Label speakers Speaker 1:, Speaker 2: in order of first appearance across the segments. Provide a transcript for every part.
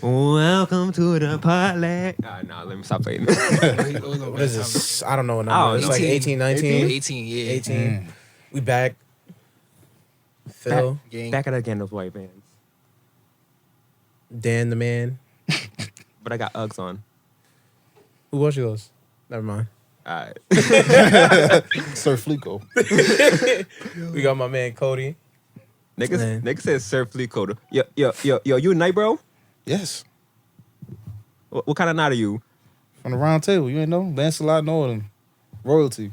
Speaker 1: Welcome to the Parleee. Nah, let me stop playing.
Speaker 2: What is this? I don't know what
Speaker 1: I
Speaker 2: number.
Speaker 1: don't
Speaker 2: It's
Speaker 1: know.
Speaker 2: like 18, 19?
Speaker 3: 18, yeah.
Speaker 2: 18. We back. Phil,
Speaker 3: Gang.
Speaker 1: Back at again, those white vans.
Speaker 2: Dan the man.
Speaker 1: But I got Uggs on.
Speaker 2: Who was yours? Never mind.
Speaker 1: All right.
Speaker 4: Sir Fleeko.
Speaker 2: We got my man Cody. Man.
Speaker 1: Niggas said Surf Fleet Coder. Yo, you a night, bro?
Speaker 4: Yes.
Speaker 1: What kind of night are you?
Speaker 4: From the round table. You ain't know? Lancelot and all of them. Royalty.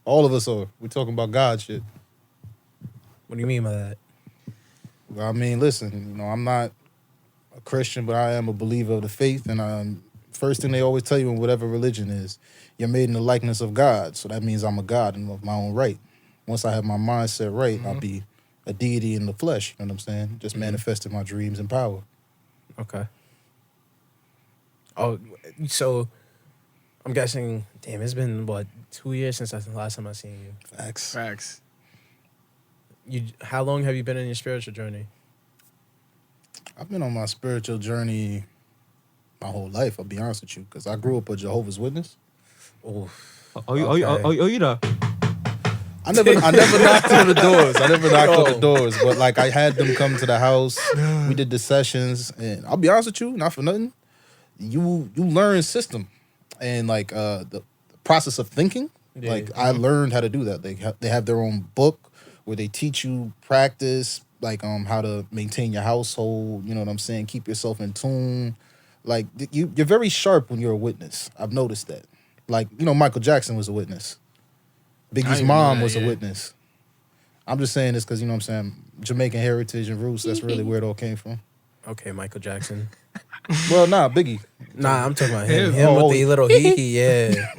Speaker 4: All of us are. We talking about God shit.
Speaker 2: What do you mean by that?
Speaker 4: Well, I mean, listen, I'm not a Christian, but I am a believer of the faith. And first thing they always tell you in whatever religion is, you're made in the likeness of God. So that means I'm a God in my own right. Once I have my mindset right, I'll be a deity in the flesh. You know what I'm saying? Just manifesting my dreams and power.
Speaker 2: Okay. Oh, so I'm guessing, damn, it's been, 2 years since the last time I seen you.
Speaker 4: Facts.
Speaker 2: How long have you been in your spiritual journey?
Speaker 4: I've been on my spiritual journey my whole life, I'll be honest with you, because I grew up a Jehovah's Witness.
Speaker 2: Oh,
Speaker 1: You the?
Speaker 4: I never knocked on the doors. I never knocked on the doors, but like I had them come to the house. We did the sessions, and I'll be honest with you, not for nothing. You learn system, and like the process of thinking.
Speaker 2: Yeah.
Speaker 4: Like I learned how to do that. They have their own book where they teach you practice, like how to maintain your household. You know what I'm saying? Keep yourself in tune. Like you're very sharp when you're a witness. I've noticed that. Like Michael Jackson was a witness. Biggie's mom was a witness. I'm just saying this because, you know what I'm saying, Jamaican heritage and roots, that's really where it all came from.
Speaker 2: okay, Michael Jackson.
Speaker 4: Well, nah, Biggie.
Speaker 2: Nah, I'm talking about him. Him with the little hee yeah.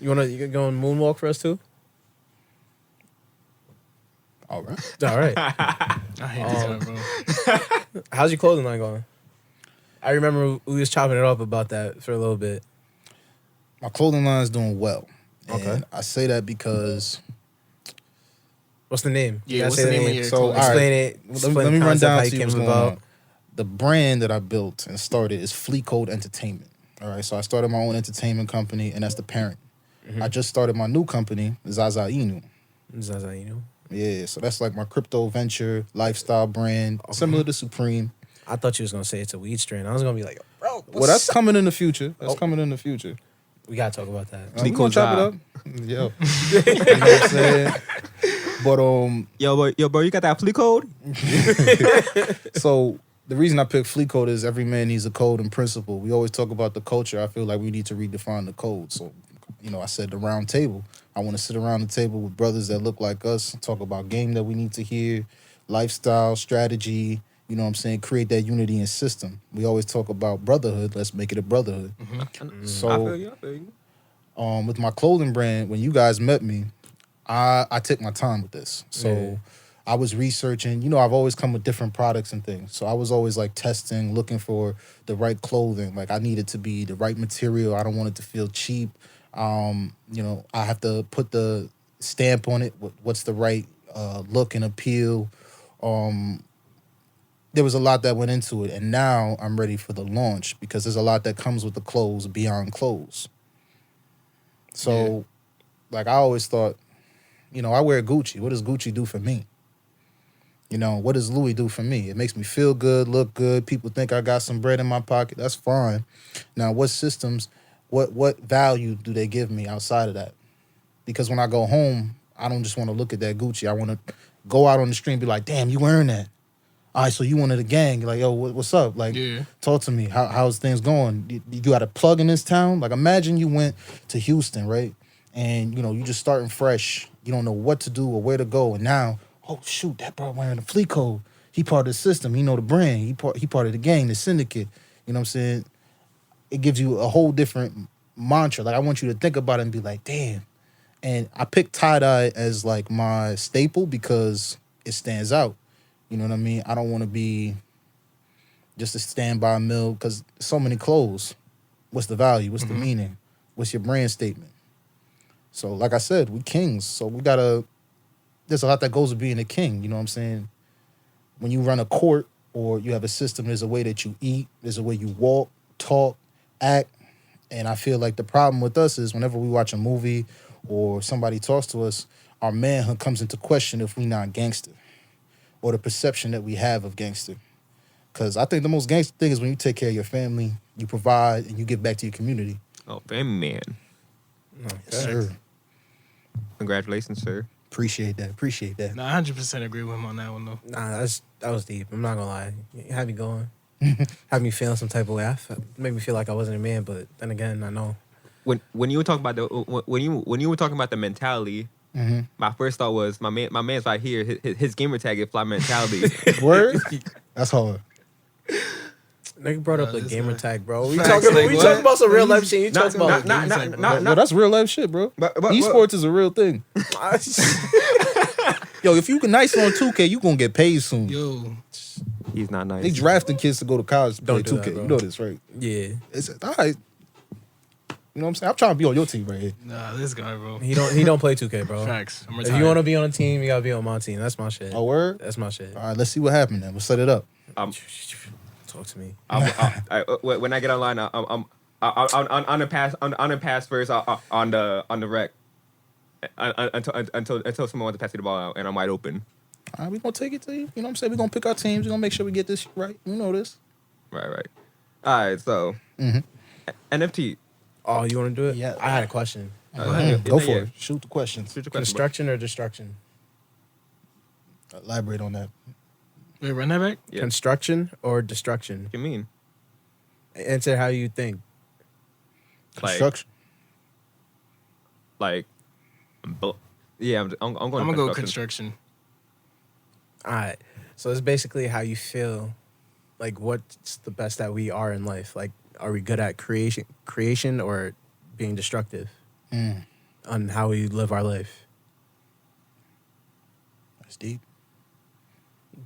Speaker 2: You gonna go on moonwalk for us too?
Speaker 4: All right.
Speaker 2: All right.
Speaker 3: I hate this guy, bro.
Speaker 2: How's your clothing line going? I remember we was chopping it up about that for a little bit.
Speaker 4: My clothing line is doing well. And
Speaker 2: Okay.
Speaker 4: I say that because...
Speaker 2: What's the name?
Speaker 3: Yeah,
Speaker 2: You gotta
Speaker 3: what's
Speaker 2: say
Speaker 3: the name of your
Speaker 4: So,
Speaker 3: clothing?
Speaker 2: Explain it.
Speaker 4: Let me run down
Speaker 2: how
Speaker 4: to
Speaker 2: you
Speaker 4: you
Speaker 2: came
Speaker 4: what's going
Speaker 2: about.
Speaker 4: on. The brand that I built and started is Fleet Code Entertainment. All right, so I started my own entertainment company, and that's the parent. I just started my new company, Zaza Inu.
Speaker 2: Zaza, you know?
Speaker 4: Yeah, so that's like my crypto venture, lifestyle brand, similar to Supreme.
Speaker 2: I thought you was gonna say it's a weed strain. I was gonna be like, bro,
Speaker 4: Well, that's coming in the future. That's coming in the future.
Speaker 2: we gotta talk about that.
Speaker 4: We gonna chop it up. Yo. You know what I'm saying? But
Speaker 1: Yo, bro, you got that Fleet Code?
Speaker 4: so the reason I picked Fleet Code is every man needs a code and principle. We always talk about the culture. I feel like we need to redefine the code. So, I said the round table. I want to sit around the table with brothers that look like us, talk about game that we need to hear, lifestyle, strategy, you know what I'm saying, create that unity and system. We always talk about brotherhood. Let's make it a brotherhood. So
Speaker 1: I feel you.
Speaker 4: with my clothing brand, when you guys met me, I took my time with this. So I was researching. I've always come with different products and things. So I was always like testing, looking for the right clothing. Like I needed to be the right material. I don't want it to feel cheap. I have to put the stamp on it. What's the right look and appeal? There was a lot that went into it. And now I'm ready for the launch because there's a lot that comes with the clothes beyond clothes. So, like I always thought, I wear Gucci. What does Gucci do for me? What does Louis do for me? It makes me feel good, look good. People think I got some bread in my pocket. That's fine. Now, what systems, what value do they give me outside of that? Because when I go home, I don't just want to look at that Gucci. I want to go out on the street and be like, damn, you wearing that. All right, so you one of the gang. You're like, yo, what's up? Like, talk to me. How's things going? You got a plug in this town? Like, imagine you went to Houston, right? And, you just starting fresh. You don't know what to do or where to go. And now, oh, shoot, that bro wearing the Fleet Code. He part of the system. He know the brand. He part of the gang, the syndicate. You know what I'm saying? It gives you a whole different mantra. Like, I want you to think about it and be like, damn. And I picked tie-dye as, like, my staple because it stands out. You know what I mean? I don't want to be just a stand-by mill because so many clothes. What's the value? What's the meaning? What's your brand statement? So, like I said, we kings. So there's a lot that goes with being a king. You know what I'm saying? When you run a court, or you have a system. There's a way that you eat. There's a way you walk, talk, act. And I feel like the problem with us is whenever we watch a movie or somebody talks to us, our manhood comes into question if we not gangster or the perception that we have of gangster. Because I think the most gangster thing is when you take care of your family, you provide, and you give back to your community.
Speaker 1: Oh, family man.
Speaker 4: Yes, sir.
Speaker 1: Congratulations, sir.
Speaker 4: Appreciate that.
Speaker 3: Nah, I 100% agree with him on that one though.
Speaker 2: Nah, that was deep. I'm not gonna lie. You had me going. Had me feeling some type of way. Made me feel like I wasn't a man, but then again, I know.
Speaker 1: When you were talking about when you were talking about the mentality, my first thought was my man's right here. His gamer tag is fly mentality.
Speaker 4: Word? That's hard.
Speaker 2: Nigga brought up the
Speaker 3: this
Speaker 2: gamer
Speaker 3: guy.
Speaker 2: tag, bro. We
Speaker 3: Facts,
Speaker 2: talking
Speaker 3: like, what?
Speaker 2: about some real life shit. You
Speaker 1: Not-
Speaker 2: talking about
Speaker 1: not-
Speaker 4: No, that's real life shit, bro.
Speaker 1: But-
Speaker 4: Esports is a real thing. Yo, if you can nice on 2K, you gonna get paid soon.
Speaker 3: Yo,
Speaker 1: He's not nice.
Speaker 4: They drafting kids to go to college to play
Speaker 2: Don't do
Speaker 4: 2K.
Speaker 2: that, bro.
Speaker 4: You know this, right?
Speaker 2: Yeah,
Speaker 4: It's all right. You know what I'm saying? I'm trying to be on your team right here.
Speaker 3: nah, this guy, bro.
Speaker 2: he don't play 2K, bro.
Speaker 3: Facts. I'm
Speaker 2: If
Speaker 3: retired.
Speaker 2: you want to be on a team, you gotta be on my team. That's my shit.
Speaker 4: Oh, word?
Speaker 2: That's my shit.
Speaker 4: All right, let's see what happened then. We'll set it up.
Speaker 2: Talk to me.
Speaker 1: When I get online, I'm on the pass first on the rec until someone wants to pass me the ball out and I'm wide open.
Speaker 4: All right, we're gonna take it to you. You know what I'm saying? We're gonna pick our teams. We're gonna make sure we get this right. You know this.
Speaker 1: Right. All right, so NFT.
Speaker 2: Oh, you want to do it?
Speaker 4: Yeah.
Speaker 2: I had a question.
Speaker 4: Go for it. Shoot the questions.
Speaker 1: Shoot your question,
Speaker 2: Construction or destruction?
Speaker 4: Elaborate on that.
Speaker 3: Wait, run that back?
Speaker 1: Yeah.
Speaker 2: Construction or destruction?
Speaker 1: What you mean?
Speaker 2: Answer how you think.
Speaker 4: Construction.
Speaker 1: Yeah, I'm going.
Speaker 3: I'm gonna go construction.
Speaker 2: All right. So it's basically how you feel. Like, what's the best that we are in life? Like, are we good at creation or being destructive on how we live our life?
Speaker 4: That's deep.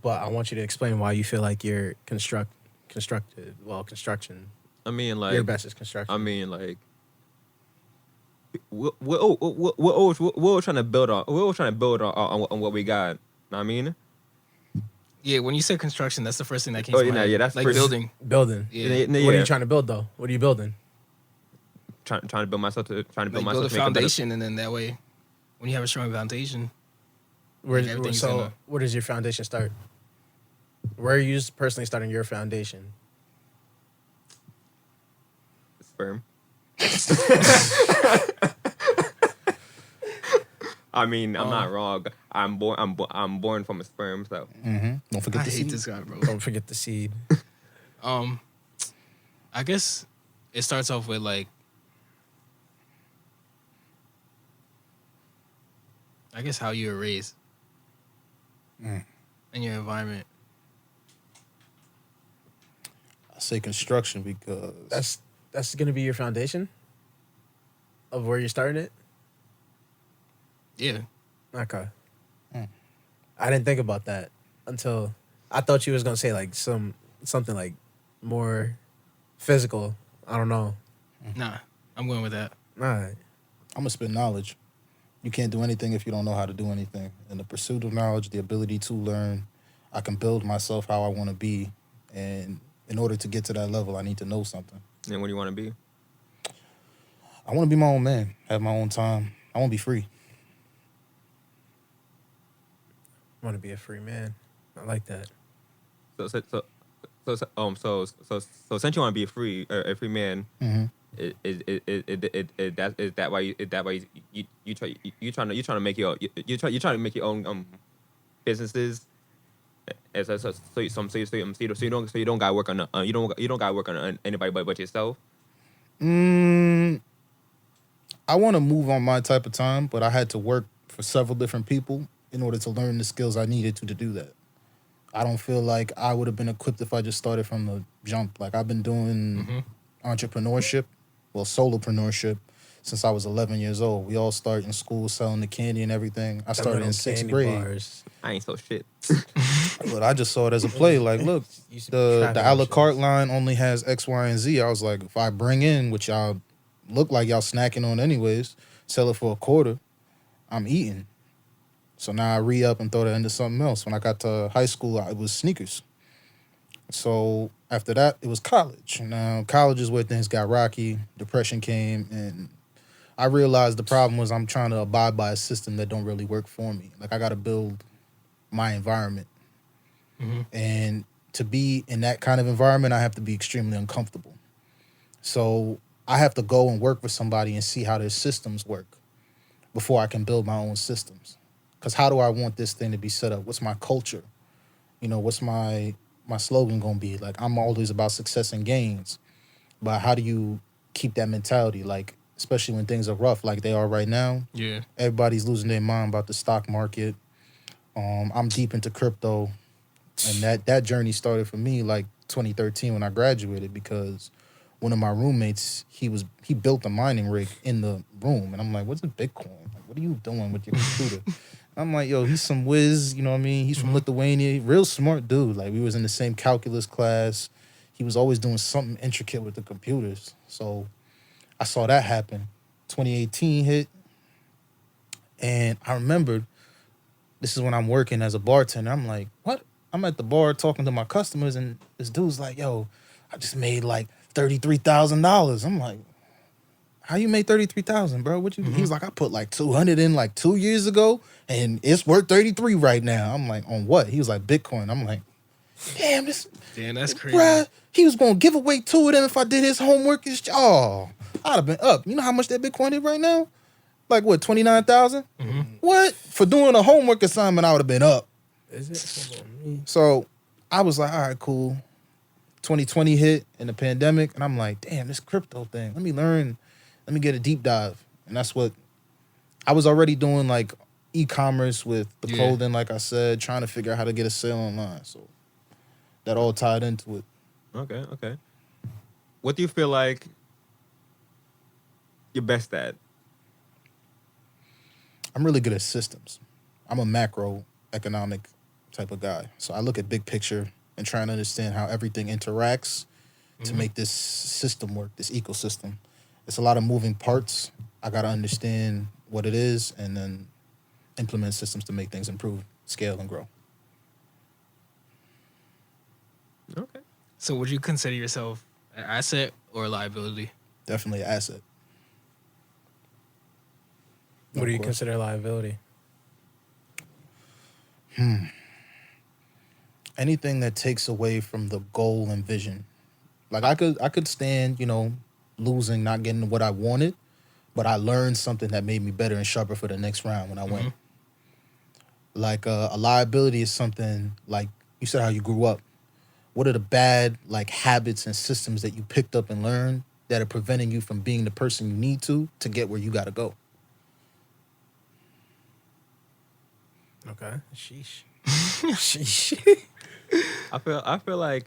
Speaker 2: But I want you to explain why you feel like you're constructive. Well, construction.
Speaker 1: I mean, like
Speaker 2: Your best is construction.
Speaker 1: I mean, like we're all trying to build on. We're all trying to build on what we got. Know what I mean,
Speaker 3: Yeah, when you said construction, that's the first thing that came
Speaker 1: Oh,
Speaker 3: to
Speaker 1: yeah,
Speaker 3: my head.
Speaker 1: yeah, that's
Speaker 3: like
Speaker 1: first-
Speaker 3: building.
Speaker 2: Building.
Speaker 3: Yeah,
Speaker 1: Yeah.
Speaker 2: What are you trying to build, though? What are you building?
Speaker 1: trying to build myself to
Speaker 3: like build a
Speaker 1: to make it better.
Speaker 3: foundation, and then that way, when you have a strong foundation, everything's
Speaker 2: So,
Speaker 3: gonna-
Speaker 2: where does your foundation start? Where are you personally starting your foundation?
Speaker 1: Sperm. I mean, I'm not wrong. I'm born from a sperm, so
Speaker 4: Don't forget
Speaker 3: I
Speaker 4: the
Speaker 3: hate
Speaker 4: seed.
Speaker 3: this guy, bro.
Speaker 2: Don't forget the seed.
Speaker 3: I guess it starts off with like, I guess how you were raised and your environment.
Speaker 4: I say construction because
Speaker 2: That's gonna be your foundation of where you're starting it.
Speaker 3: Yeah,
Speaker 2: Okay. I didn't think about that until I thought you was gonna say like something like more physical. I don't know.
Speaker 3: nah, I'm going with that.
Speaker 2: All right.
Speaker 4: I'm gonna spit knowledge. You can't do anything if you don't know how to do anything. In the pursuit of knowledge, the ability to learn, I can build myself how I want to be, and in order to get to that level, I need to know something.
Speaker 1: and what do you want to be?
Speaker 4: I want to be my own man, have my own time. I want to be free.
Speaker 2: I want to be a free man. I like that.
Speaker 1: So since you want to be a free man, is that why you trying to make your businesses. So you don't gotta work on you don't gotta work on anybody but yourself.
Speaker 4: I want to move on my type of time, but I had to work for several different people in order to learn the skills I needed to do that. I don't feel like I would have been equipped if I just started from the jump. Like, I've been doing entrepreneurship, well, solopreneurship, since I was 11 years old. We all start in school selling the candy and everything. I started in sixth grade.
Speaker 2: Bars.
Speaker 1: I ain't so shit.
Speaker 4: But I just saw it as a play. Like, look,
Speaker 2: Used to be
Speaker 4: the
Speaker 2: traffic
Speaker 4: a la carte
Speaker 2: machines.
Speaker 4: line only has X, Y, and Z. I was like, if I bring in what y'all look like y'all snacking on anyways, sell it for $0.25, I'm eating. So now I re-up and throw that into something else. When I got to high school, it was sneakers. So after that, it was college. Now, college is where things got rocky. Depression came, and I realized the problem was I'm trying to abide by a system that don't really work for me. Like, I got to build my environment. And to be in that kind of environment, I have to be extremely uncomfortable. So I have to go and work with somebody and see how their systems work before I can build my own systems. Because how do I want this thing to be set up? What's my culture? You know, what's my slogan going to be? Like, I'm always about success and gains. But how do you keep that mentality? Like, especially when things are rough like they are right now.
Speaker 3: Yeah.
Speaker 4: Everybody's losing their mind about the stock market. I'm deep into crypto. And that journey started for me like 2013 when I graduated, because one of my roommates, he built a mining rig in the room. And I'm like, what's a Bitcoin? Like, what are you doing with your computer? I'm like, yo, he's some whiz, you know what I mean? He's from Lithuania, real smart dude. Like, we was in the same calculus class. He was always doing something intricate with the computers. So I saw that happen. 2018 hit. And I remembered, this is when I'm working as a bartender. I'm like, what? I'm at the bar talking to my customers, and this dude's like, yo, I just made like $33,000. I'm like, how you made $33,000, bro? What you do? He was like, I put like 200 in like 2 years ago, and it's worth 33 right now. I'm like, on what? He was like, Bitcoin. I'm like, damn,
Speaker 3: That's crazy.
Speaker 4: bruh, he was gonna give away 2 of them if I did his homework. I'd have been up. You know how much that Bitcoin is right now? Like what, 29,000? What? For doing a homework assignment, I would have been up.
Speaker 2: Is it? Hold on.
Speaker 4: So I was like, all right, cool. 2020 hit and the pandemic, and I'm like, damn, this crypto thing. Let me learn. Let me get a deep dive. And that's what I was already doing, like e-commerce with the clothing, like I said, trying to figure out how to get a sale online. So that all tied into it.
Speaker 1: Okay. What do you feel like you're best at?
Speaker 4: I'm really good at systems. I'm a macroeconomic type of guy. So I look at big picture and try and understand how everything interacts to make this system work, this ecosystem. It's a lot of moving parts. I got to understand what it is and then implement systems to make things improve, scale, and grow.
Speaker 1: Okay.
Speaker 3: So would you consider yourself an asset or a liability?
Speaker 4: Definitely an asset.
Speaker 2: What do you
Speaker 4: Of course.
Speaker 2: consider liability?
Speaker 4: Anything that takes away from the goal and vision. Like I could stand, losing, not getting what I wanted, but I learned something that made me better and sharper for the next round when I went. Like a liability is something like you said how you grew up. What are the bad like habits and systems that you picked up and learned that are preventing you from being the person you need to get where you got to go?
Speaker 2: Okay. Sheesh. Sheesh.
Speaker 1: I feel like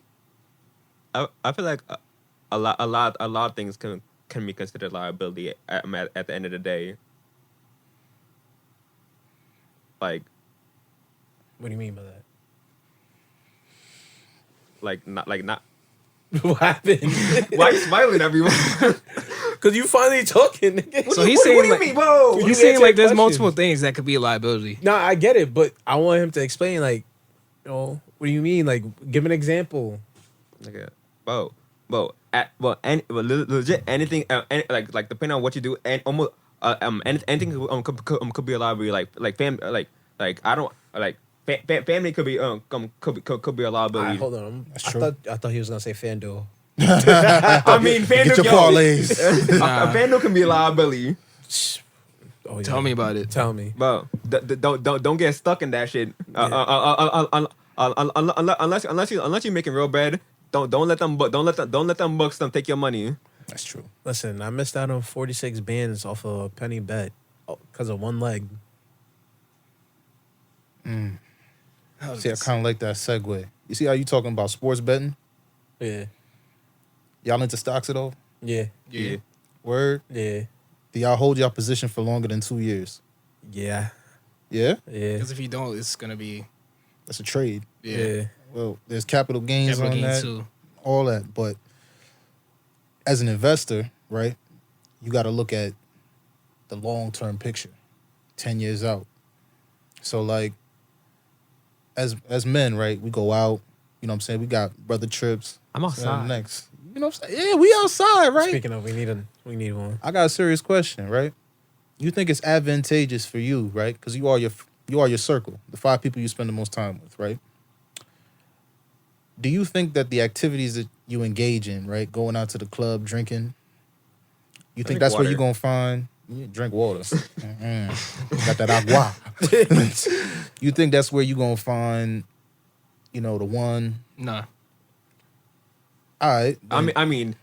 Speaker 1: a lot of things can be considered liability at the end of the day. Like
Speaker 2: What do you mean by that?
Speaker 1: not.
Speaker 2: What happened?
Speaker 1: Why are you smiling, everyone?
Speaker 2: Because you finally talking, nigga.
Speaker 3: So he's
Speaker 1: what
Speaker 3: saying
Speaker 1: do you
Speaker 3: like,
Speaker 1: mean, whoa?
Speaker 2: You
Speaker 3: he's saying
Speaker 2: answer
Speaker 3: like there's
Speaker 2: questions.
Speaker 3: multiple things that could be a liability.
Speaker 2: No, I get it, but I want him to explain, like, what do you mean? Like, give an example.
Speaker 1: Legit anything, like depending on what you do, and almost anything could be a liability. Like I don't like family could be could be a liability.
Speaker 2: Hold on.
Speaker 4: That's true.
Speaker 2: I thought he was gonna say FanDuel.
Speaker 1: I mean, FanDuel,
Speaker 4: Get your parlays.
Speaker 1: FanDuel can be a liability.
Speaker 2: Oh, yeah.
Speaker 3: Tell me about it.
Speaker 2: Tell me.
Speaker 1: Bro, don't get stuck in that shit. Unless you're making real bread, don't let them books take your money.
Speaker 4: That's true.
Speaker 2: Listen, I missed out on 46 bands off of a penny bet because of one leg.
Speaker 4: See, I kind of like that segue. You see how you talking about sports betting?
Speaker 2: Yeah.
Speaker 4: Y'all into stocks at all?
Speaker 2: Yeah.
Speaker 3: Yeah.
Speaker 4: Word?
Speaker 2: Yeah.
Speaker 4: Do y'all hold y'all position for longer than 2 years?
Speaker 2: Yeah.
Speaker 4: Yeah?
Speaker 2: Yeah.
Speaker 3: Because if you don't, it's gonna be
Speaker 4: That's a trade.
Speaker 2: Yeah.
Speaker 4: Well, there's capital gains
Speaker 3: capital
Speaker 4: on
Speaker 3: gains
Speaker 4: that,
Speaker 3: too.
Speaker 4: all that. But as an investor, right, you got to look at the long-term picture, 10 years out. So, like, as men, right, we go out, You know what I'm saying? We got brother trips.
Speaker 1: I'm outside.
Speaker 4: Next. You know what I'm saying? Yeah, we outside, right?
Speaker 2: Speaking of, we need one.
Speaker 4: I got a serious question, right? You think it's advantageous for you, right? Because you are your circle, the 5 people you spend the most time with, right? Do you think that the activities that you engage in, right, going out to the club, drinking, you think
Speaker 1: Drink
Speaker 4: that's where
Speaker 1: water.
Speaker 4: you're gonna find? Yeah, drink water. Got that agua. You think that's where you're gonna find, the one?
Speaker 3: Nah.
Speaker 4: All right.
Speaker 1: I mean,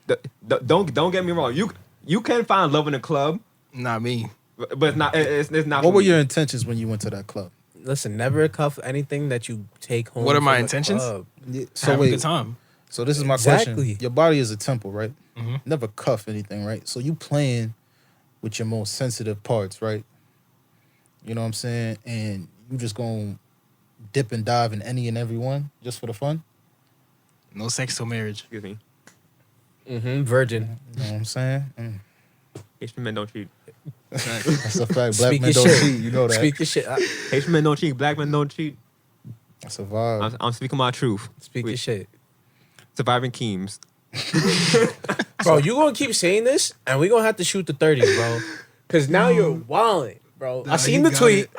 Speaker 1: don't get me wrong. You can find love in a club,
Speaker 3: Not me.
Speaker 1: but it's not. It's not.
Speaker 4: What
Speaker 1: for
Speaker 4: were
Speaker 1: me.
Speaker 4: your intentions when you went to that club?
Speaker 2: Listen, never cuff anything that you take home.
Speaker 3: What are my
Speaker 2: from the
Speaker 3: intentions?
Speaker 2: club.
Speaker 4: So
Speaker 3: Have a
Speaker 4: wait.
Speaker 3: good time.
Speaker 4: So this is my
Speaker 2: Exactly.
Speaker 4: question. Your body is a temple, right?
Speaker 3: Mhm.
Speaker 4: Never cuff anything, right? So you playing with your most sensitive parts, right? You know what I'm saying? And you just gonna dip and dive in any and every one just for the fun?
Speaker 3: No sex till marriage.
Speaker 1: Excuse me.
Speaker 2: Virgin.
Speaker 4: You know what I'm saying?
Speaker 1: Haitian men don't cheat.
Speaker 4: That's a fact. Black
Speaker 2: Speak
Speaker 4: men
Speaker 2: your
Speaker 4: don't
Speaker 2: shit.
Speaker 4: cheat. You know that.
Speaker 2: Speak your shit.
Speaker 1: Haitian men don't cheat. Black men don't cheat.
Speaker 4: That's a vibe.
Speaker 1: I'm speaking my truth.
Speaker 2: Speak your shit.
Speaker 1: Surviving Keems.
Speaker 2: Bro, you gonna keep saying this, and we gonna have to shoot the 30s, bro. Cause now you're wilding, bro.
Speaker 3: Nah,
Speaker 2: I seen
Speaker 3: you
Speaker 2: the
Speaker 3: got
Speaker 2: tweet.
Speaker 3: it.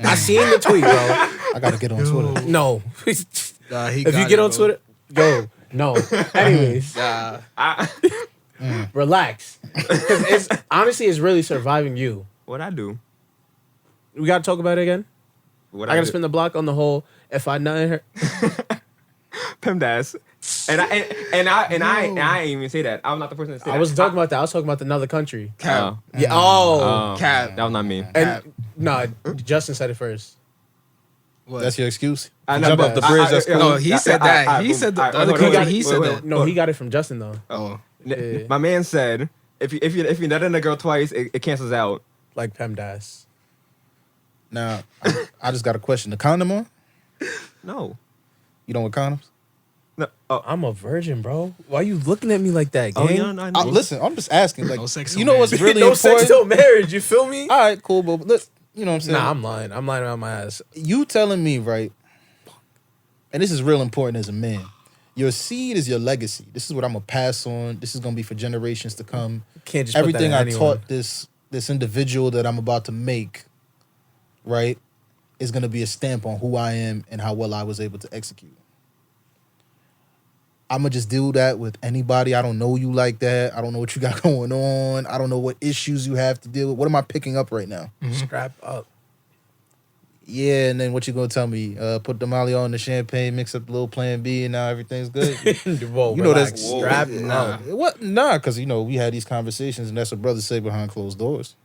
Speaker 2: I seen the tweet, bro.
Speaker 4: I gotta get on Twitter.
Speaker 2: No.
Speaker 3: Nah, he
Speaker 2: If you
Speaker 3: got
Speaker 2: get
Speaker 3: it,
Speaker 2: on
Speaker 3: bro.
Speaker 2: Twitter, go. No. Anyways,
Speaker 3: Nah.
Speaker 2: relax. Cause it's honestly, it's really surviving you.
Speaker 1: What I do?
Speaker 2: We gotta talk about it again.
Speaker 1: What
Speaker 2: I gotta
Speaker 1: do?
Speaker 2: spin the block on the whole. If I nothing her,
Speaker 1: PEMDAS. And I ain't even say that. I'm not the person to say that.
Speaker 2: I was talking about that. I was talking about another country.
Speaker 3: Cap.
Speaker 2: Yeah. Oh.
Speaker 3: Cap.
Speaker 1: That was not me.
Speaker 2: And nah, Justin said it first.
Speaker 3: What?
Speaker 4: That's your excuse?
Speaker 1: I
Speaker 4: To
Speaker 1: know,
Speaker 4: jump
Speaker 1: but
Speaker 4: off the bridge, that's cool.
Speaker 3: No, he said that. He said the other
Speaker 1: hold on,
Speaker 3: country, he said
Speaker 1: wait,
Speaker 3: that.
Speaker 2: No, he got it from Justin though.
Speaker 3: Oh.
Speaker 2: Yeah.
Speaker 1: My man said, if you nut in a girl twice, it cancels out.
Speaker 2: Like PEMDAS.
Speaker 4: Now, I just got a question. The condom on?
Speaker 1: No.
Speaker 4: You don't with condoms?
Speaker 1: No. Oh,
Speaker 2: I'm a virgin, bro. Why you looking at me like that, gang?
Speaker 1: oh yeah, no, I know.
Speaker 4: Listen, I'm just asking. Like,
Speaker 3: No sex
Speaker 4: you
Speaker 3: till
Speaker 4: know what's
Speaker 3: marriage.
Speaker 4: really
Speaker 2: no
Speaker 4: important?
Speaker 2: sex till marriage. You feel me?
Speaker 4: All right, cool, but look, you know what I'm saying?
Speaker 2: Nah, I'm lying. I'm lying around my ass.
Speaker 4: You telling me, right? And this is real important as a man. Your seed is your legacy. This is what I'm gonna pass on. This is gonna be for generations to come.
Speaker 2: Can't just
Speaker 4: Everything
Speaker 2: put that
Speaker 4: I
Speaker 2: in anyone.
Speaker 4: taught this individual that I'm about to make, right, is gonna be a stamp on who I am and how well I was able to execute. I'm gonna just do that with anybody. I don't know you like that. I don't know what you got going on. I don't know what issues you have to deal with. What am I picking up right now?
Speaker 2: Strap up.
Speaker 4: Yeah, and then what you gonna tell me? Put the Molly on the champagne, mix up a little Plan B, and now everything's good.
Speaker 2: Whoa,
Speaker 4: You know
Speaker 2: relax.
Speaker 4: that's
Speaker 2: strap
Speaker 3: Nah.
Speaker 2: up.
Speaker 4: What? Nah, because we had these conversations, and that's what brothers say behind closed doors.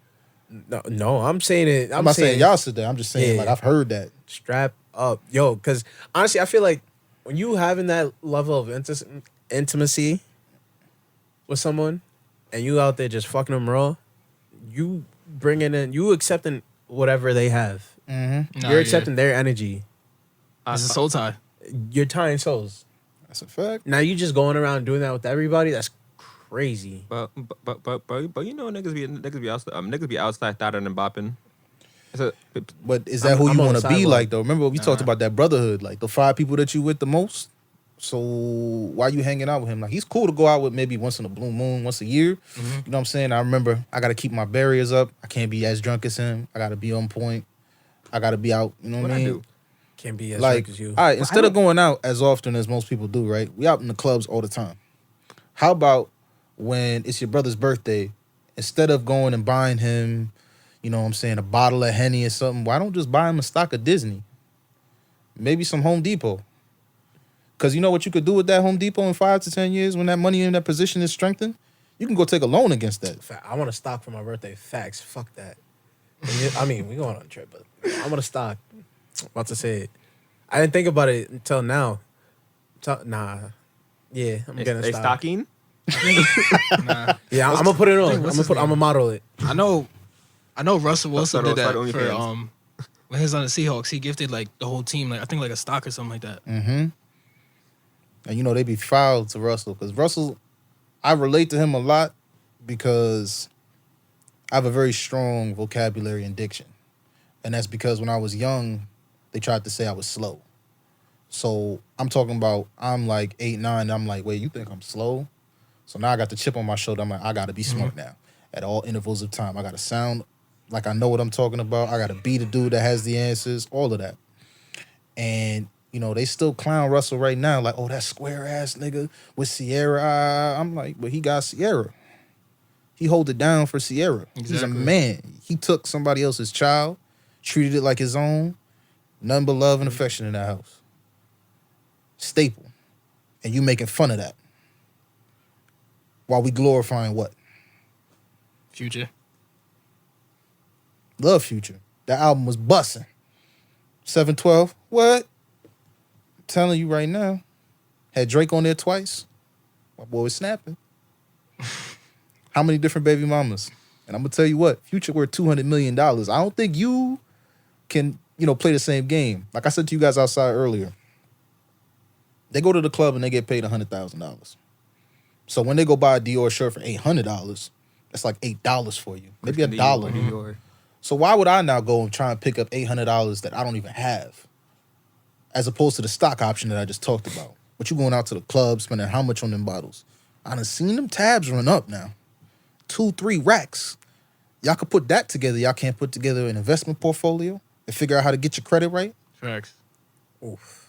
Speaker 2: No, I'm saying it.
Speaker 4: I'm not saying y'all said that. I'm just saying
Speaker 2: Yeah.
Speaker 4: like I've heard that.
Speaker 2: strap up, yo. Because honestly, I feel like when you having that level of intimacy with someone, and you out there just fucking them raw, you bringing in, you accepting whatever they have.
Speaker 4: Mm-hmm.
Speaker 3: Nah,
Speaker 2: You're
Speaker 3: yeah.
Speaker 2: accepting their energy.
Speaker 3: It's a soul tie.
Speaker 2: You're tying souls.
Speaker 4: That's a fact.
Speaker 2: Now you just going around doing that with everybody. That's crazy.
Speaker 1: But you know niggas be outside thotting and bopping.
Speaker 4: But is that
Speaker 2: I'm-
Speaker 4: who
Speaker 2: I'm
Speaker 4: you
Speaker 2: on
Speaker 4: want
Speaker 2: the
Speaker 4: to be
Speaker 2: sidewalk.
Speaker 4: like though? Remember we talked about that brotherhood, like the 5 people that you with the most. So why you hanging out with him? Like he's cool to go out with maybe once in a blue moon, once a year. You know what I'm saying? I remember I got to keep my barriers up. I can't be as drunk as him. I got to be on point. I got to be out. You know what
Speaker 1: What
Speaker 4: I
Speaker 1: I
Speaker 4: mean?
Speaker 1: do?
Speaker 2: Can't be as
Speaker 4: Like,
Speaker 2: drunk as you.
Speaker 4: all right, instead of going out as often as most people do, right? We out in the clubs all the time. How about when it's your brother's birthday, instead of going and buying him, you know what I'm saying, a bottle of Henny or something, why don't just buy him a stock of Disney? Maybe some Home Depot. Because you know what you could do with that Home Depot in 5 to 10 years when that money in that position is strengthened? You can go take a loan against that.
Speaker 2: I want to stock for my birthday. Facts. Fuck that. I mean, we going on a trip, but I'm gonna stock. About to say it. I didn't think about it until now. Nah. Yeah, I'm getting
Speaker 1: They
Speaker 2: stock.
Speaker 1: stocking?
Speaker 3: Nah.
Speaker 2: Yeah, I'm gonna put it on. I'm
Speaker 3: what's
Speaker 2: gonna
Speaker 3: his
Speaker 2: I'm gonna
Speaker 3: name?
Speaker 2: model it.
Speaker 3: I know Russell Wilson
Speaker 1: Start
Speaker 3: did that
Speaker 1: OnlyFans.
Speaker 3: for when he was on the Seahawks. He gifted like the whole team, like I think like a stock or something like that.
Speaker 4: Mm-hmm. And they be foul to Russell. Because Russell, I relate to him a lot because I have a very strong vocabulary and diction. And that's because when I was young, they tried to say I was slow. So I'm talking about I'm like 8, 9. And I'm like, wait, you think I'm slow? So now I got the chip on my shoulder. I'm like, I gotta be smart now. At all intervals of time, I gotta sound like I know what I'm talking about. I gotta be the dude that has the answers. All of that. And you know, they still clown Russell right now, like, oh, that square ass nigga with Sierra. I'm like, but he got Sierra. He hold it down for Sierra. He's a
Speaker 3: Exactly.
Speaker 4: man. He took somebody else's child, treated it like his own. Nothing but love and affection in that house. Staple. And you making fun of that. While we glorifying what?
Speaker 3: Future.
Speaker 4: Love Future. That album was busting. 712. What? I'm telling you right now. Had Drake on there twice. My boy was snapping. How many different baby mamas? And I'm gonna tell you what, Future worth $200 million. I don't think you can, play the same game. Like I said to you guys outside earlier. They go to the club and they get paid $100,000. So when they go buy a Dior shirt for $800, that's like $8 for you. Maybe
Speaker 1: Christian
Speaker 4: $1.
Speaker 1: Dior.
Speaker 4: So why would I now go and try and pick up $800 that I don't even have, as opposed to the stock option that I just talked about? But you going out to the club, spending how much on them bottles? I done seen them tabs run up now. 2-3 racks. Y'all could put that together. Y'all can't put together an investment portfolio and figure out how to get your credit right.
Speaker 3: Facts.
Speaker 4: Oof.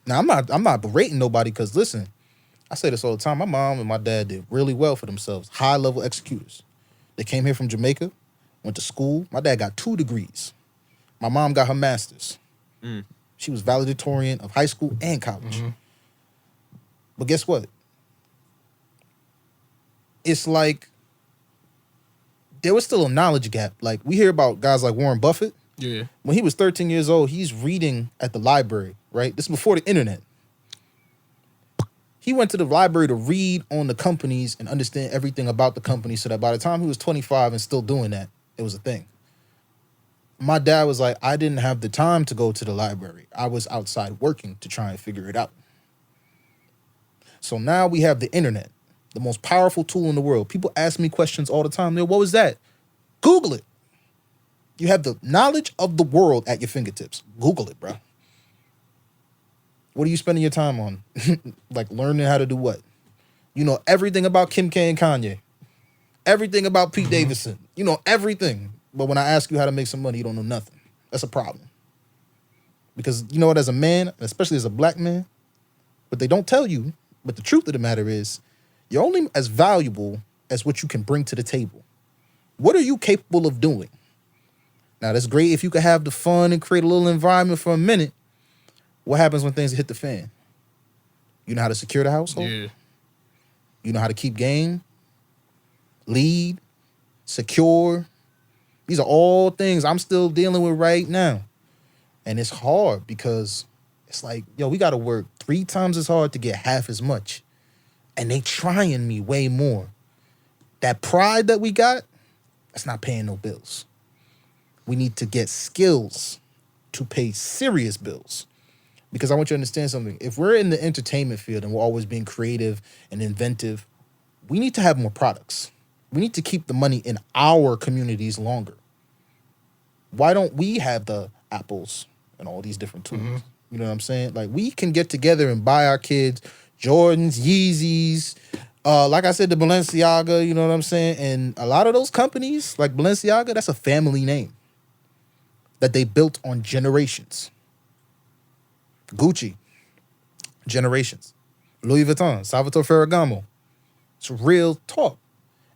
Speaker 4: Now I'm not berating nobody, because listen, I say this all the time. My mom and my dad did really well for themselves. High level executors. They came here from Jamaica, went to school. My dad got 2 degrees. My mom got her master's. She was valedictorian of high school and college. But guess what? It's like there was still a knowledge gap. Like we hear about guys like Warren Buffett.
Speaker 3: Yeah.
Speaker 4: When he was 13 years old, he's reading at the library, right? This is before the internet. He went to the library to read on the companies and understand everything about the company, so that by the time he was 25 and still doing that, it was a thing. My dad was like, I didn't have the time to go to the library. I was outside working to try and figure it out. So now we have the internet, the most powerful tool in the world. People ask me questions all the time. What was that? Google it. You have the knowledge of the world at your fingertips. Google it, bro. What are you spending your time on? Like learning how to do what? You know everything about Kim K and Kanye. Everything about Pete Davidson. You know everything. But when I ask you how to make some money, you don't know nothing. That's a problem. Because you know what, as a man, especially as a black man, what they don't tell you, but the truth of the matter is, you're only as valuable as what you can bring to the table. What are you capable of doing? Now, that's great if you could have the fun and create a little environment for a minute. What happens when things hit the fan? You know how to secure the household?
Speaker 3: Yeah.
Speaker 4: You know how to keep game, lead, secure. These are all things I'm still dealing with right now. And it's hard because it's like, yo, we got to work 3 times as hard to get half as much. And they trying me way more. That pride that we got, that's not paying no bills. We need to get skills to pay serious bills. Because I want you to understand something. If we're in the entertainment field and we're always being creative and inventive, we need to have more products. We need to keep the money in our communities longer. Why don't we have the Apples and all these different tools?
Speaker 3: Mm-hmm.
Speaker 4: You know what I'm saying? Like, we can get together and buy our kids Jordans, Yeezys, like I said, the Balenciaga, you know what I'm saying? And a lot of those companies, like Balenciaga, that's a family name that they built on generations. Gucci, generations. Louis Vuitton, Salvatore Ferragamo. It's real talk.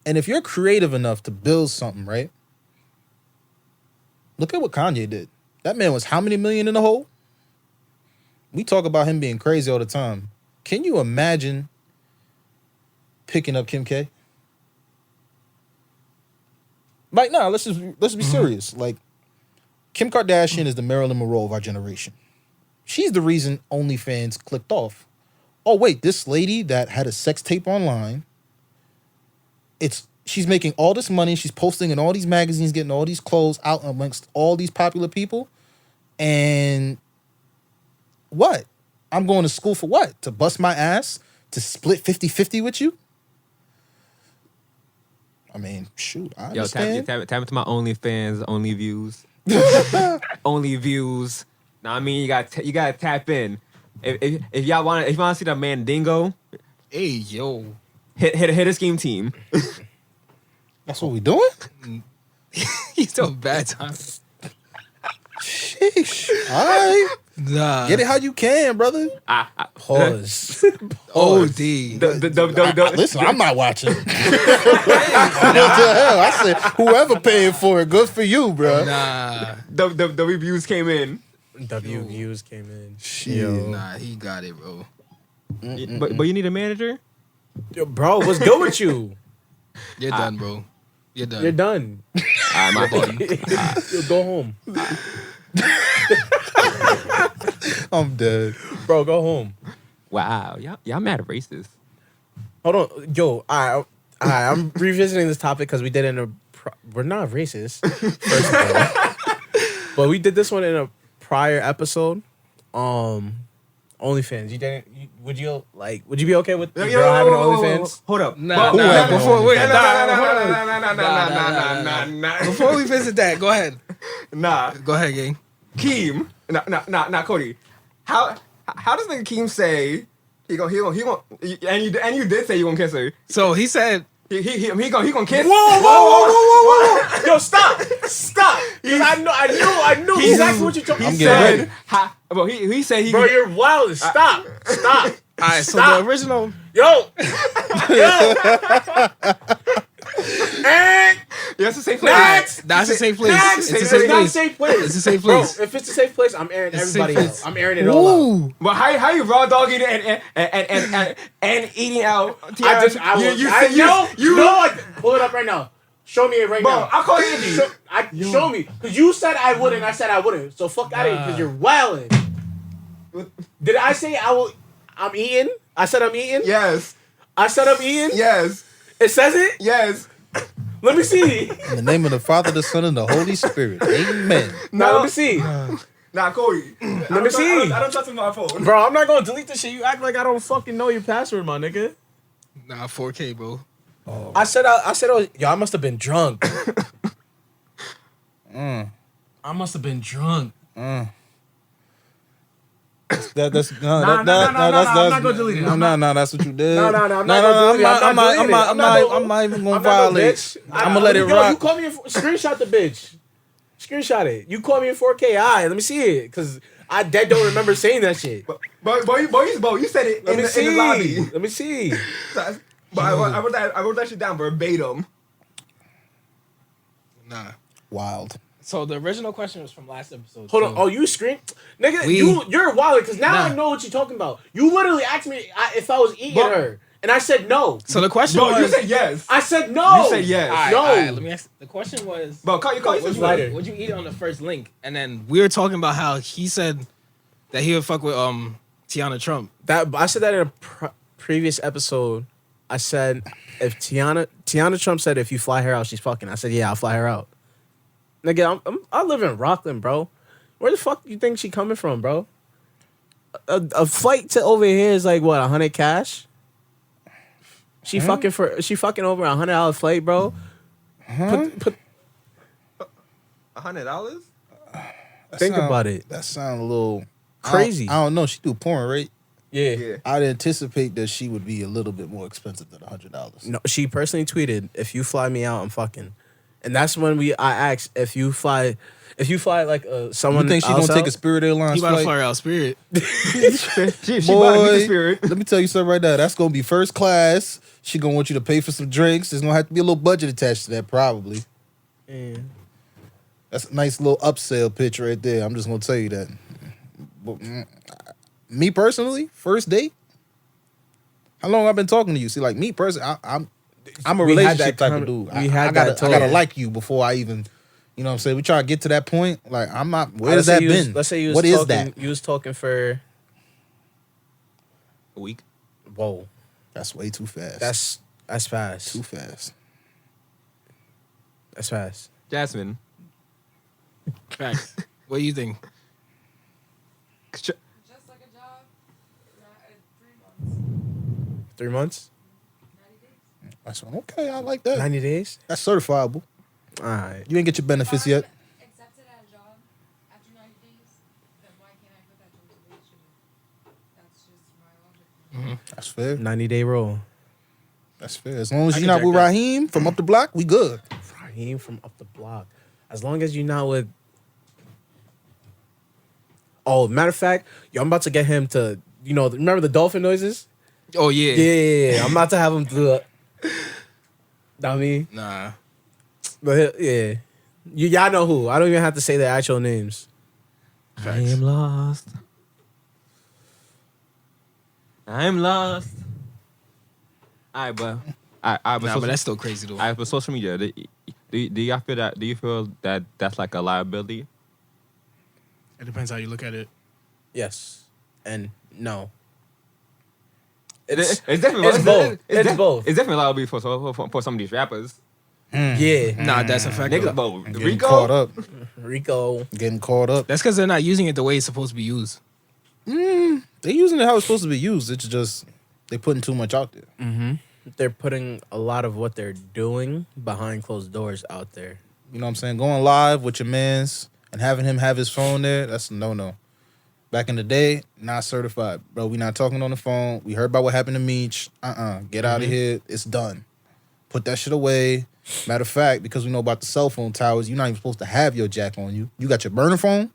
Speaker 4: And if you're creative enough to build something, right? Look at what Kanye did. That man was how many million in the hole? We talk about him being crazy all the time. Can you imagine picking up Kim K? Like, nah, let's be serious. Like, Kim Kardashian is the Marilyn Monroe of our generation. She's the reason OnlyFans clicked off. Oh, wait, this lady that had a sex tape online, she's making all this money, she's posting in all these magazines, getting all these clothes out amongst all these popular people. And what? I'm going to school for what? To bust my ass? To split 50-50 with you? I mean, shoot, I
Speaker 1: Yo,
Speaker 4: understand.
Speaker 1: tap into my OnlyFans, only views. Only views. Now I mean, you gotta tap in. If y'all want to see the Mandingo,
Speaker 3: Hey, yo.
Speaker 1: hit a scheme team.
Speaker 4: That's what we doing?
Speaker 3: He's so bad time.
Speaker 4: Sheesh. All right.
Speaker 3: Nah.
Speaker 4: Get it how you can, brother.
Speaker 2: Pause.
Speaker 3: OD.
Speaker 4: Listen, I'm not watching. What the hell? I said, whoever paying for it, good for you, bro.
Speaker 3: Nah.
Speaker 1: The reviews came in.
Speaker 2: W views came in.
Speaker 4: Shit.
Speaker 3: Nah, he got it, bro.
Speaker 1: But you need a manager.
Speaker 2: Yo, bro, what's good with you?
Speaker 3: You're done, bro. You're done.
Speaker 2: You're done.
Speaker 1: My fault.
Speaker 2: Yo, go home.
Speaker 4: I'm dead.
Speaker 2: Bro, go home.
Speaker 1: Wow, y'all mad racist.
Speaker 2: Hold on. Yo, I'm revisiting this topic because we did it in a... we're not racist, first of all. But we did this one in a prior episode. OnlyFans. Would you be okay with the girl having an OnlyFans?
Speaker 1: Hold up.
Speaker 3: Nah, Before we visit that, go ahead.
Speaker 1: Nah.
Speaker 3: Go ahead, gang.
Speaker 1: Keem. Nah, Cody. How does nigga Keem say he gonna and you did say you gonna kiss her.
Speaker 3: So he said
Speaker 1: He gonna kiss.
Speaker 2: Whoa. Yo, stop. 'Cause I knew exactly what you're talking
Speaker 4: I'm
Speaker 1: He
Speaker 4: getting
Speaker 1: said,
Speaker 4: ready.
Speaker 1: he said he.
Speaker 2: Bro, you're wild. Stop.
Speaker 3: all right, so the original
Speaker 2: Yo. And
Speaker 1: That's the same place.
Speaker 3: that's a safe place.
Speaker 2: next.
Speaker 3: It's a
Speaker 2: It's
Speaker 3: safe
Speaker 2: not a
Speaker 3: place.
Speaker 2: safe place.
Speaker 3: It's a safe
Speaker 2: Bro,
Speaker 3: place.
Speaker 2: if it's a safe place, I'm airing
Speaker 3: It's a safe
Speaker 2: everybody
Speaker 3: place.
Speaker 2: out. I'm airing it all out.
Speaker 4: Ooh.
Speaker 1: But how you raw dogging it and eating out?
Speaker 2: I pull it up right now. Show me it right
Speaker 1: Bro,
Speaker 2: now.
Speaker 1: I'll call you Andy.
Speaker 2: Show me. Because you said I wouldn't. I said I wouldn't. So fuck out of here because you're wilding. Did I say I'm eating? I said I'm eating?
Speaker 1: Yes.
Speaker 2: I said I'm eating?
Speaker 1: Yes.
Speaker 2: It says it?
Speaker 1: Yes.
Speaker 2: Let me see.
Speaker 4: In the name of the Father, the Son, and the Holy Spirit. Amen.
Speaker 2: Now let me see.
Speaker 1: Nah, Cody.
Speaker 2: Let me see.
Speaker 1: I don't touch my phone.
Speaker 2: Bro, I'm not going to delete this shit. You act like I don't fucking know your password, my nigga.
Speaker 3: Nah, 4K, bro.
Speaker 2: I said, yo, I must have been drunk. I must have been drunk.
Speaker 4: That's
Speaker 2: I'm not gonna delete it.
Speaker 4: No, that's what you did.
Speaker 2: No, I'm not gonna delete it. I'm
Speaker 4: not even gonna
Speaker 2: I'm not no
Speaker 4: violate.
Speaker 2: bitch.
Speaker 4: I'm gonna let it
Speaker 2: Yo,
Speaker 4: rock.
Speaker 2: you call me screenshot the bitch. Screenshot it. You call me in 4K. Let me see it, cause I dead don't remember saying that shit.
Speaker 1: But you said it in the lobby.
Speaker 2: Let me see.
Speaker 1: But I wrote that shit down verbatim.
Speaker 3: Nah.
Speaker 4: Wild.
Speaker 3: So the original question was from last episode.
Speaker 2: Hold on. Oh, you screen, nigga. You're wild because now I know what you're talking about. You literally asked me if I was eating her, and I said no.
Speaker 3: So the question
Speaker 1: Bro,
Speaker 3: was.
Speaker 1: you said yes.
Speaker 2: I said no.
Speaker 1: You said yes.
Speaker 2: No.
Speaker 3: All right, let me ask. The question was.
Speaker 1: Bro, call you
Speaker 2: lighter.
Speaker 3: Would you eat it on the first link? And then we were talking about how he said that he would fuck with Tiana Trump.
Speaker 2: I said that in a previous episode. I said if Tiana Trump said if you fly her out, she's fucking. I said yeah, I'll fly her out. Nigga, I live in Rockland, bro. Where the fuck you think she coming from, bro? A flight to over here is like what, 100 cash? She fucking over $100 flight, bro. Put
Speaker 1: $100?
Speaker 2: Think about it.
Speaker 4: That sound a little
Speaker 2: Crazy.
Speaker 4: I don't know. She do porn, right?
Speaker 2: Yeah.
Speaker 4: I'd anticipate that she would be a little bit more expensive than $100.
Speaker 2: No, she personally tweeted, "If you fly me out, I'm fucking." And that's when I asked if you fly like someone.
Speaker 4: You think she gonna take a Spirit Airlines
Speaker 3: He about to
Speaker 4: flight?
Speaker 3: fly her out, Spirit.
Speaker 1: she
Speaker 4: Boy,
Speaker 1: about to get the spirit.
Speaker 4: let me tell you something right now. That's gonna be first class. She gonna want you to pay for some drinks. There's gonna have to be a little budget attached to that, probably.
Speaker 2: Yeah.
Speaker 4: That's a nice little upsell pitch right there. I'm just gonna tell you that. But, me personally, first date. How long I've been talking to you? See, like me personally, I'm a
Speaker 2: We had
Speaker 4: relationship
Speaker 2: that
Speaker 4: type of dude.
Speaker 2: we had
Speaker 4: I
Speaker 2: that
Speaker 4: gotta
Speaker 2: talk.
Speaker 4: like you before I even, you know what I'm saying? We try to get to that point. Like I'm not. Where
Speaker 2: Let's
Speaker 4: has
Speaker 2: say
Speaker 4: that
Speaker 2: you was-
Speaker 4: been?
Speaker 2: Let's say you was
Speaker 4: What
Speaker 2: talking,
Speaker 4: is that?
Speaker 2: You was talking for.
Speaker 1: A week.
Speaker 2: Whoa,
Speaker 4: That's way too fast.
Speaker 2: that's fast.
Speaker 4: too fast.
Speaker 2: That's fast.
Speaker 1: Jasmine.
Speaker 3: Facts. What do you think?
Speaker 5: Just like a job, 3 months,
Speaker 2: 3 months,
Speaker 5: 90 days.
Speaker 4: That's okay. I like that.
Speaker 2: 90 days.
Speaker 4: That's certifiable.
Speaker 2: All right.
Speaker 4: You ain't get your benefits yet.
Speaker 5: Accepted at a job after 90 days, then why
Speaker 4: That's fair.
Speaker 2: 90-day rule.
Speaker 4: That's fair. As long as
Speaker 3: I
Speaker 4: you're
Speaker 3: can
Speaker 4: not
Speaker 3: check
Speaker 4: with
Speaker 3: that.
Speaker 4: Raheem from up the block, we good.
Speaker 2: Raheem from up the block. As long as you're not with. Oh, matter of fact, yo, I'm about to get him to. Remember the dolphin noises?
Speaker 3: Oh yeah.
Speaker 2: Yeah. I'm about to have him do that. Know what I mean?
Speaker 3: Nah.
Speaker 2: But yeah. Y'all know who. I don't even have to say their actual names.
Speaker 1: I am lost. I'm lost. Alright, but
Speaker 3: Nah, but that's still crazy though.
Speaker 1: but social media. Do y'all feel that? Do you feel that that's like a liability?
Speaker 3: It depends how you look at it.
Speaker 2: Yes. And no.
Speaker 1: It's definitely
Speaker 2: it's both. It's both.
Speaker 1: It's definitely a liability for some of these rappers.
Speaker 2: Yeah.
Speaker 3: Nah, that's a fact.
Speaker 1: Niggas,
Speaker 3: though.
Speaker 1: bro,
Speaker 4: Getting
Speaker 1: Rico.
Speaker 4: caught up.
Speaker 2: Rico.
Speaker 4: Getting caught up.
Speaker 3: That's because they're not using it the way it's supposed to be used.
Speaker 4: They're using it how it's supposed to be used. It's just they putting too much out there.
Speaker 2: They're putting a lot of what they're doing behind closed doors out there.
Speaker 4: You know what I'm saying? Going live with your mans and having him have his phone there, that's a no-no. Back in the day, not certified. Bro, we not talking on the phone. We heard about what happened to Meech. Get out of here. It's done. Put that shit away. Matter of fact, because we know about the cell phone towers, you're not even supposed to have your jack on you. You got your burner phone.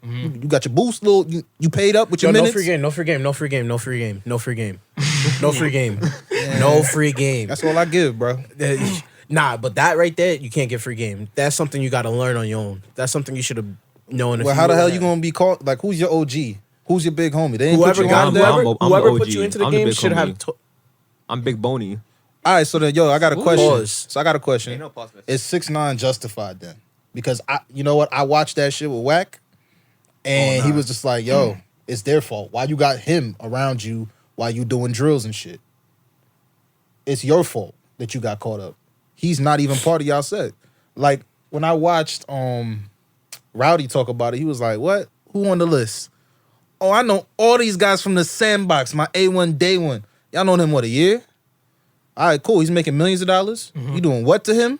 Speaker 4: You got your boost little. You paid up with your
Speaker 2: No
Speaker 4: minutes.
Speaker 2: free game. No free game. No free game. No free game. No free game. No free game. No free game.
Speaker 4: That's all I give, bro.
Speaker 2: Nah, but that right there, you can't get free game. That's something you got to learn on your own. That's something you should have known.
Speaker 4: Well, how the hell you gonna be called? Like, who's your OG? Who's your big homie? They ain't
Speaker 2: Whoever
Speaker 4: put you
Speaker 2: got
Speaker 4: on
Speaker 1: I'm-
Speaker 4: there.
Speaker 1: I'm- I'm
Speaker 2: whoever
Speaker 1: the
Speaker 2: put
Speaker 1: OG.
Speaker 2: you into the
Speaker 1: I'm the
Speaker 2: game
Speaker 1: big
Speaker 2: should have.
Speaker 1: homie. I'm Big Boney.
Speaker 4: All right, so then, yo, I got a question.
Speaker 2: Pause.
Speaker 4: So I got a question. Is 6ix9ine justified then? Because you know what? I watched that shit with Wack, and he was just like, "Yo, it's their fault. Why you got him around you while you doing drills and shit? It's your fault that you got caught up. He's not even part of y'all set." Like when I watched Rowdy talk about it, he was like, "What? Who on the list? Oh, I know all these guys from the Sandbox. My A1 Day One. Y'all known him what, a year? All right, cool. He's making millions of dollars. You doing what to him?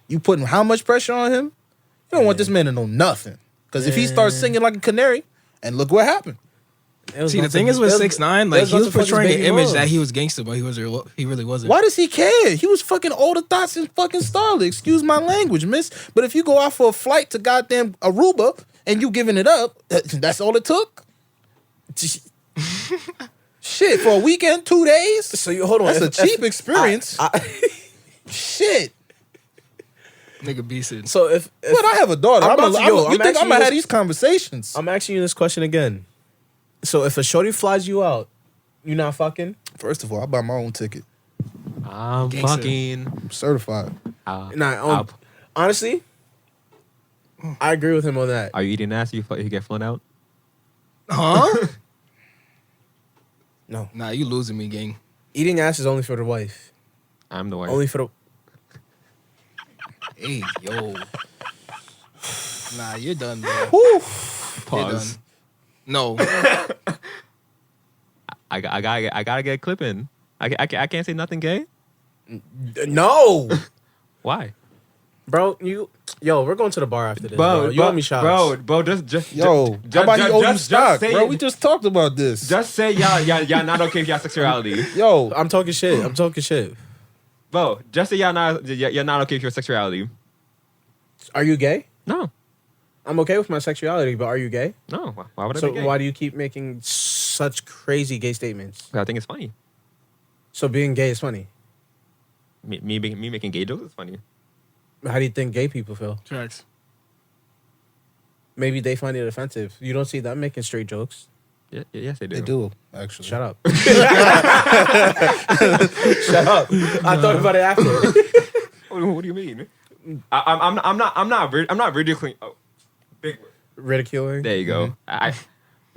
Speaker 4: You putting how much pressure on him? You don't want this man to know nothing. Because if he starts singing like a canary, and look what happened.
Speaker 3: See, the thing is with 6ix9ine, like he was portraying an image that he was gangster, but he really wasn't.
Speaker 4: Why does he care? He was fucking all the thoughts in fucking Starlet. Excuse my language, miss. But if you go out for a flight to goddamn Aruba and you giving it up, that's all it took? Shit, for a weekend, 2 days?
Speaker 2: So you hold on.
Speaker 4: That's a cheap experience. Shit.
Speaker 3: Nigga beasted.
Speaker 2: So if
Speaker 4: But I have a daughter.
Speaker 2: I'm about to- yo,
Speaker 4: you
Speaker 2: I'm
Speaker 4: think I'm
Speaker 2: asking
Speaker 4: gonna
Speaker 2: you
Speaker 4: have
Speaker 2: this-
Speaker 4: these conversations?
Speaker 2: I'm asking you this question again. So if a shorty flies you out, you not fucking?
Speaker 4: First of all, I buy my own ticket.
Speaker 1: I'm
Speaker 3: Gangster.
Speaker 1: fucking.
Speaker 4: I'm certified.
Speaker 2: Nah, honestly, I agree with him on that.
Speaker 1: Are you eating ass? You get flown out?
Speaker 3: Huh?
Speaker 2: No,
Speaker 3: Nah, you losing me, gang.
Speaker 2: eating ass is only for the wife.
Speaker 1: I'm the one.
Speaker 2: Only for the.
Speaker 3: Hey, yo. Nah, you're done, bro. You're done.
Speaker 1: Pause.
Speaker 3: No.
Speaker 1: I gotta get clipping. I can't say nothing gay.
Speaker 2: No,
Speaker 1: Why?
Speaker 2: bro. We're going to the bar after this, bro. You owe me shots.
Speaker 1: Bro, just
Speaker 4: Yo,
Speaker 1: ju-
Speaker 4: how about
Speaker 1: ju-
Speaker 4: he owe you
Speaker 1: just
Speaker 4: stock,
Speaker 1: say
Speaker 4: bro?
Speaker 1: it.
Speaker 4: We just talked about this.
Speaker 1: Just say y'all not okay with y'all sexuality,
Speaker 4: Yo,
Speaker 2: I'm talking shit.
Speaker 1: bro. Just say y'all not okay with your sexuality.
Speaker 2: Are you gay?
Speaker 1: No,
Speaker 2: I'm okay with my sexuality, but are you gay?
Speaker 1: no. Why would I
Speaker 2: So
Speaker 1: be gay?
Speaker 2: why do you keep making such crazy gay statements?
Speaker 1: I think it's funny.
Speaker 2: So being gay is funny.
Speaker 1: Me making gay jokes is funny.
Speaker 2: How do you think gay people feel?
Speaker 3: Tracks.
Speaker 2: Maybe they find it offensive. You don't see them making straight jokes.
Speaker 1: Yes, they do.
Speaker 4: they do actually.
Speaker 2: Shut up. Shut up. I thought about it after.
Speaker 1: What do you mean? I'm not ridiculing. Oh, big word.
Speaker 2: Ridiculing.
Speaker 1: There you go. I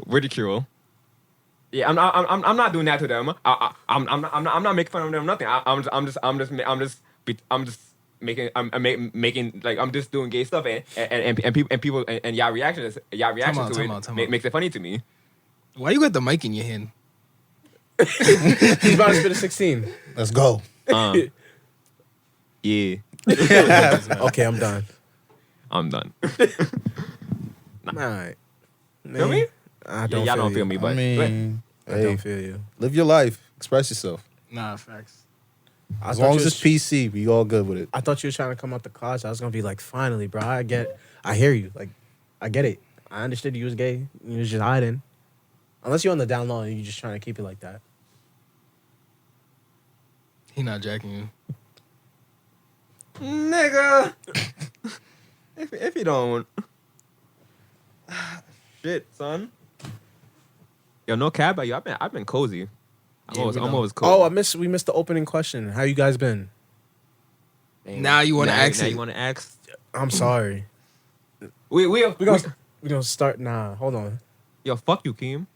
Speaker 1: ridicule. Yeah, I'm not doing that to them. I'm not making fun of them. Nothing. I'm just making like I'm just doing gay stuff and people and y'all reaction to it makes it funny to me.
Speaker 3: Why you got the mic in your hand?
Speaker 2: He's about to spit a 16.
Speaker 4: Let's go.
Speaker 1: Yeah,
Speaker 2: Okay, I'm done.
Speaker 1: I'm done.
Speaker 2: All right.
Speaker 1: Feel me?
Speaker 2: I don't
Speaker 1: Y'all don't
Speaker 2: you.
Speaker 1: feel me, but
Speaker 4: I mean,
Speaker 2: I
Speaker 4: Hey.
Speaker 2: don't feel you.
Speaker 4: Live your life. Express yourself.
Speaker 3: Nah, facts.
Speaker 4: As
Speaker 2: thought
Speaker 4: long
Speaker 2: you
Speaker 4: as
Speaker 2: was-
Speaker 4: it's PC, we all good with it.
Speaker 2: I thought you were trying to come out the closet. I was gonna be like, finally, bro. I hear you. Like, I get it. I understood you was gay. You was just hiding. Unless you're on the down low and you're just trying to keep it like that.
Speaker 3: He not jacking you.
Speaker 1: Nigga. if you don't. Shit, son. Yo, no cap, yo. I've been cozy.
Speaker 3: Yeah, we know.
Speaker 1: I'm always cozy.
Speaker 2: Oh, we missed the opening question. How you guys been?
Speaker 1: Damn.
Speaker 3: Now you wanna
Speaker 1: Now-
Speaker 3: ask
Speaker 1: now
Speaker 3: it.
Speaker 1: you want to ask?
Speaker 2: I'm sorry.
Speaker 1: We
Speaker 2: We gonna start. Nah, hold on.
Speaker 1: yo, fuck you, Keem.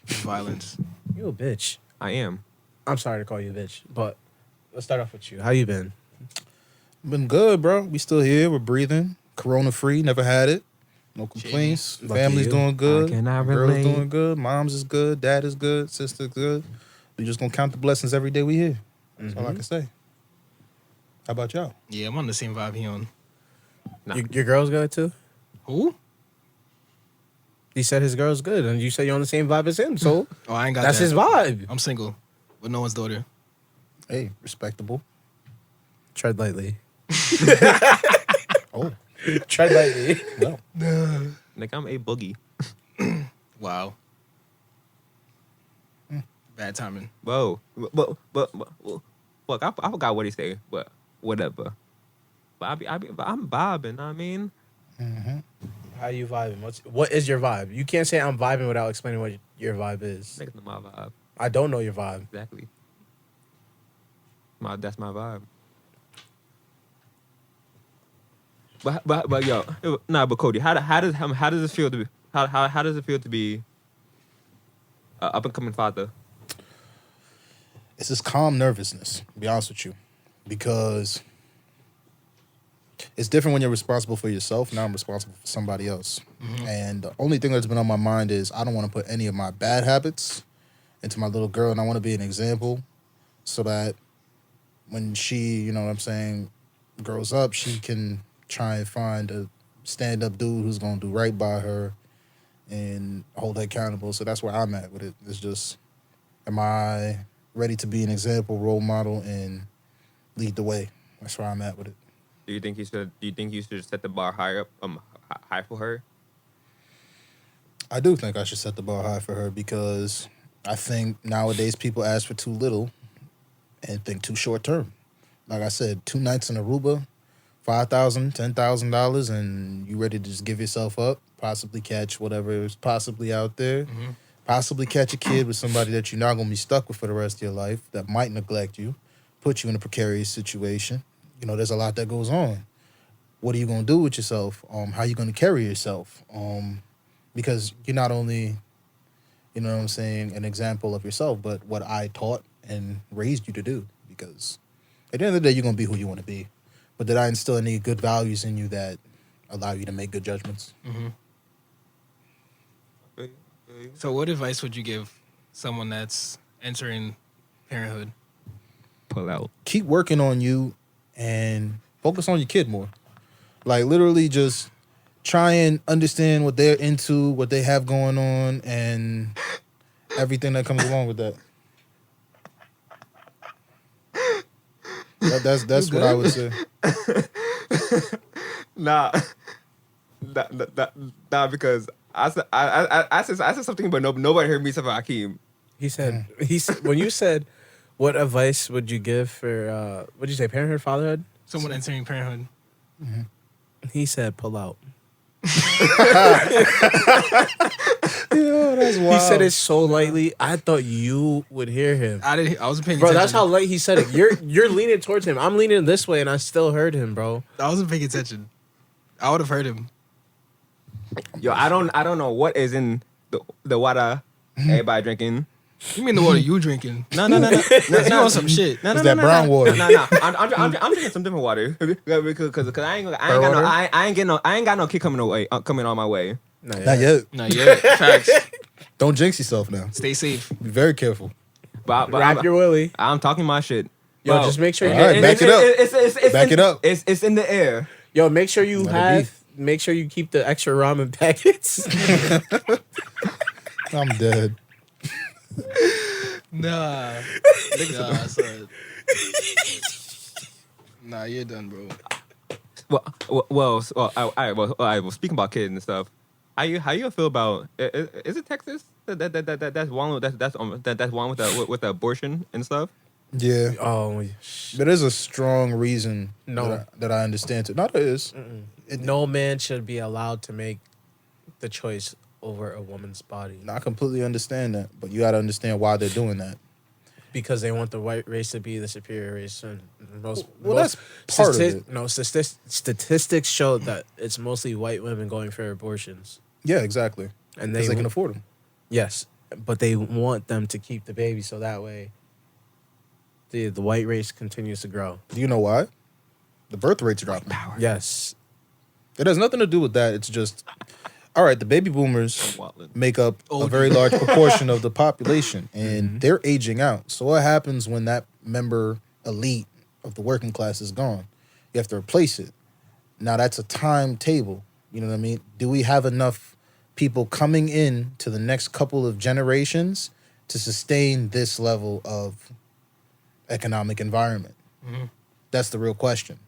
Speaker 3: Violence.
Speaker 2: You a bitch.
Speaker 1: I am.
Speaker 2: I'm sorry to call you a bitch, but let's start off with you. How you been?
Speaker 4: Been good, bro. We still here. We're breathing. Corona free. Never had it. No complaints.
Speaker 2: Lucky
Speaker 4: Family's
Speaker 2: you.
Speaker 4: doing good.
Speaker 1: I cannot
Speaker 4: Girls
Speaker 1: relate.
Speaker 4: doing good. Moms is good. Dad is good. Sister's good. We just gonna count the blessings every day we here. That's all I can say. How about y'all?
Speaker 3: Yeah, I'm on the same vibe he on.
Speaker 1: Nah.
Speaker 2: Your girl's good too?
Speaker 3: Who?
Speaker 2: He said his girl's good, and you said you're on the same vibe as him, so
Speaker 3: Oh, I ain't got
Speaker 2: that's
Speaker 3: that.
Speaker 2: his vibe.
Speaker 3: I'm single with no one's daughter.
Speaker 4: Hey, respectable.
Speaker 2: Tread lightly.
Speaker 4: Oh,
Speaker 2: Tread lightly.
Speaker 4: well.
Speaker 1: Like I'm a boogie.
Speaker 3: Wow. Bad timing.
Speaker 1: Whoa. But fuck, I forgot what he said, but whatever. But I'm vibing, I mean.
Speaker 2: How you vibing? What is your vibe? You can't say I'm vibing without explaining what your vibe is.
Speaker 1: Niggas know my vibe.
Speaker 2: I don't know your vibe.
Speaker 1: Exactly. That's my vibe. But yo, but Cody, how does it feel to be how does it feel to be an up and coming father?
Speaker 4: It's this calm nervousness, to be honest with you, because it's different when you're responsible for yourself. Now I'm responsible for somebody else. And the only thing that's been on my mind is I don't want to put any of my bad habits into my little girl, and I want to be an example so that when she, you know what I'm saying, grows up, she can try and find a stand-up dude who's going to do right by her and hold her accountable. So that's where I'm at with it. It's just, am I ready to be an example, role model, and lead the way? That's where I'm at with it.
Speaker 1: Do you think you should set the bar higher up high for her?
Speaker 4: I do think I should set the bar high for her because I think nowadays people ask for too little and think too short term. Like I said, 2 nights in Aruba, $5,000, $10,000, and you ready to just give yourself up, possibly catch whatever is possibly out there, possibly catch a kid with somebody that you're not going to be stuck with for the rest of your life that might neglect you, put you in a precarious situation. You know, there's a lot that goes on. What are you going to do with yourself? How are you going to carry yourself? Because you're not only, you know what I'm saying, an example of yourself, but what I taught and raised you to do. Because at the end of the day, you're going to be who you want to be. But did I instill any good values in you that allow you to make good judgments?
Speaker 3: So, what advice would you give someone that's entering parenthood?
Speaker 1: Pull out.
Speaker 4: Keep working on you and focus on your kid more. Like, literally just try and understand what they're into, what they have going on, and everything that comes along with that. That's what I would say.
Speaker 1: Nah, because I said something, but nobody heard me say about Akeem.
Speaker 2: He said when you said, what advice would you give for what'd you say, parenthood, fatherhood?
Speaker 3: Someone entering parenthood.
Speaker 2: He said, pull out.
Speaker 4: Yeah, that's wild.
Speaker 2: He said it so lightly. I thought you would hear him.
Speaker 3: I wasn't paying
Speaker 2: Bro,
Speaker 3: attention.
Speaker 2: that's how light he said it. You're leaning towards him. I'm leaning this way, and I still heard him, bro.
Speaker 3: I wasn't paying attention. I would have heard him.
Speaker 1: Yo, I don't know what is in the water everybody drinking.
Speaker 3: You mean the water you drinking?
Speaker 1: No. You
Speaker 3: on some shit.
Speaker 1: No,
Speaker 4: It's that brown water.
Speaker 1: No. I'm drinking some different water because I ain't got no kid coming on my way.
Speaker 4: Not yet.
Speaker 3: No, yeah. Facts.
Speaker 4: Don't jinx yourself now.
Speaker 3: Stay safe.
Speaker 4: Be very careful.
Speaker 1: But
Speaker 2: Wrap your willy.
Speaker 1: I'm talking my shit.
Speaker 2: Yo,
Speaker 1: Bro,
Speaker 2: just make sure you
Speaker 4: All right, back it up.
Speaker 1: It's
Speaker 4: Back it up.
Speaker 1: It's in the air.
Speaker 2: Yo, make sure you
Speaker 4: Let it
Speaker 2: make sure you keep the extra ramen packets.
Speaker 4: I'm dead.
Speaker 3: Nah, nah, son. Nah, you're done, bro.
Speaker 1: All right. Well, speaking about kids and stuff, how you feel about? Is it Texas that's one that's one with the abortion and stuff?
Speaker 4: Yeah,
Speaker 2: Oh,
Speaker 4: there is a strong reason
Speaker 2: No.
Speaker 4: that I understand it. No, there is.
Speaker 2: no man should be allowed to make the choice over a woman's body
Speaker 4: I completely understand that, but you got to understand why they're doing that.
Speaker 2: because they want the white race to be the superior race. And
Speaker 4: Well, that's part of it.
Speaker 2: No, statistics show that it's mostly white women going for abortions,
Speaker 4: Yeah, exactly.
Speaker 2: and
Speaker 4: Because they can afford them.
Speaker 2: yes, but they want them to keep the baby so that way the white race continues to grow.
Speaker 4: Do you know why? The birth rate's dropping.
Speaker 2: Yes,
Speaker 4: It has nothing to do with that. It's just, all right, the baby boomers make up a
Speaker 3: Older.
Speaker 4: very large proportion of the population, and they're aging out. So what happens when that member elite of the working class is gone? You have to replace it. Now that's a timetable. You know what I mean? Do we have enough people coming in to the next couple of generations to sustain this level of economic environment? That's the real question.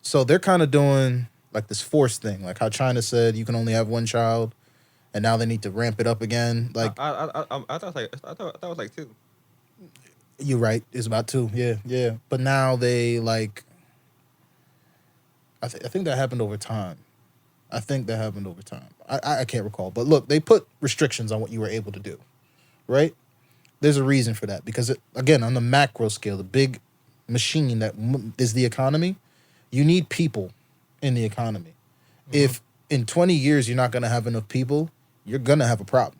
Speaker 4: So they're kind of doing like this force thing, like how China said you can only have one child, and now they need to ramp it up again. Like
Speaker 1: I thought it was like two.
Speaker 4: you're right, it's about two. Yeah. But now they like, I think that happened over time. I can't recall, but look, they put restrictions on what you were able to do, right? There's a reason for that because again, on the macro scale, the big machine that is the economy, you need people in the economy. If in 20 years you're not going to have enough people, you're going to have a problem.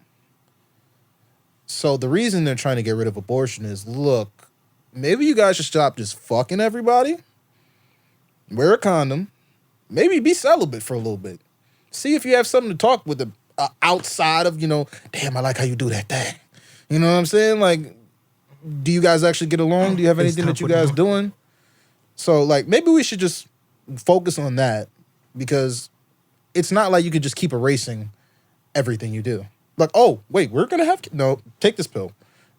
Speaker 4: So the reason they're trying to get rid of abortion is, look, maybe you guys should stop just fucking everybody, wear a condom, maybe be celibate for a little bit. See if you have something to talk with the outside of, damn, I like how you do that thing. You know what I'm saying? Like, do you guys actually get along? Do you have anything that you guys doing? So, like, maybe we should just focus on that because it's not like you could just keep erasing everything you do. Like, oh, wait, we're going to have... No, take this pill.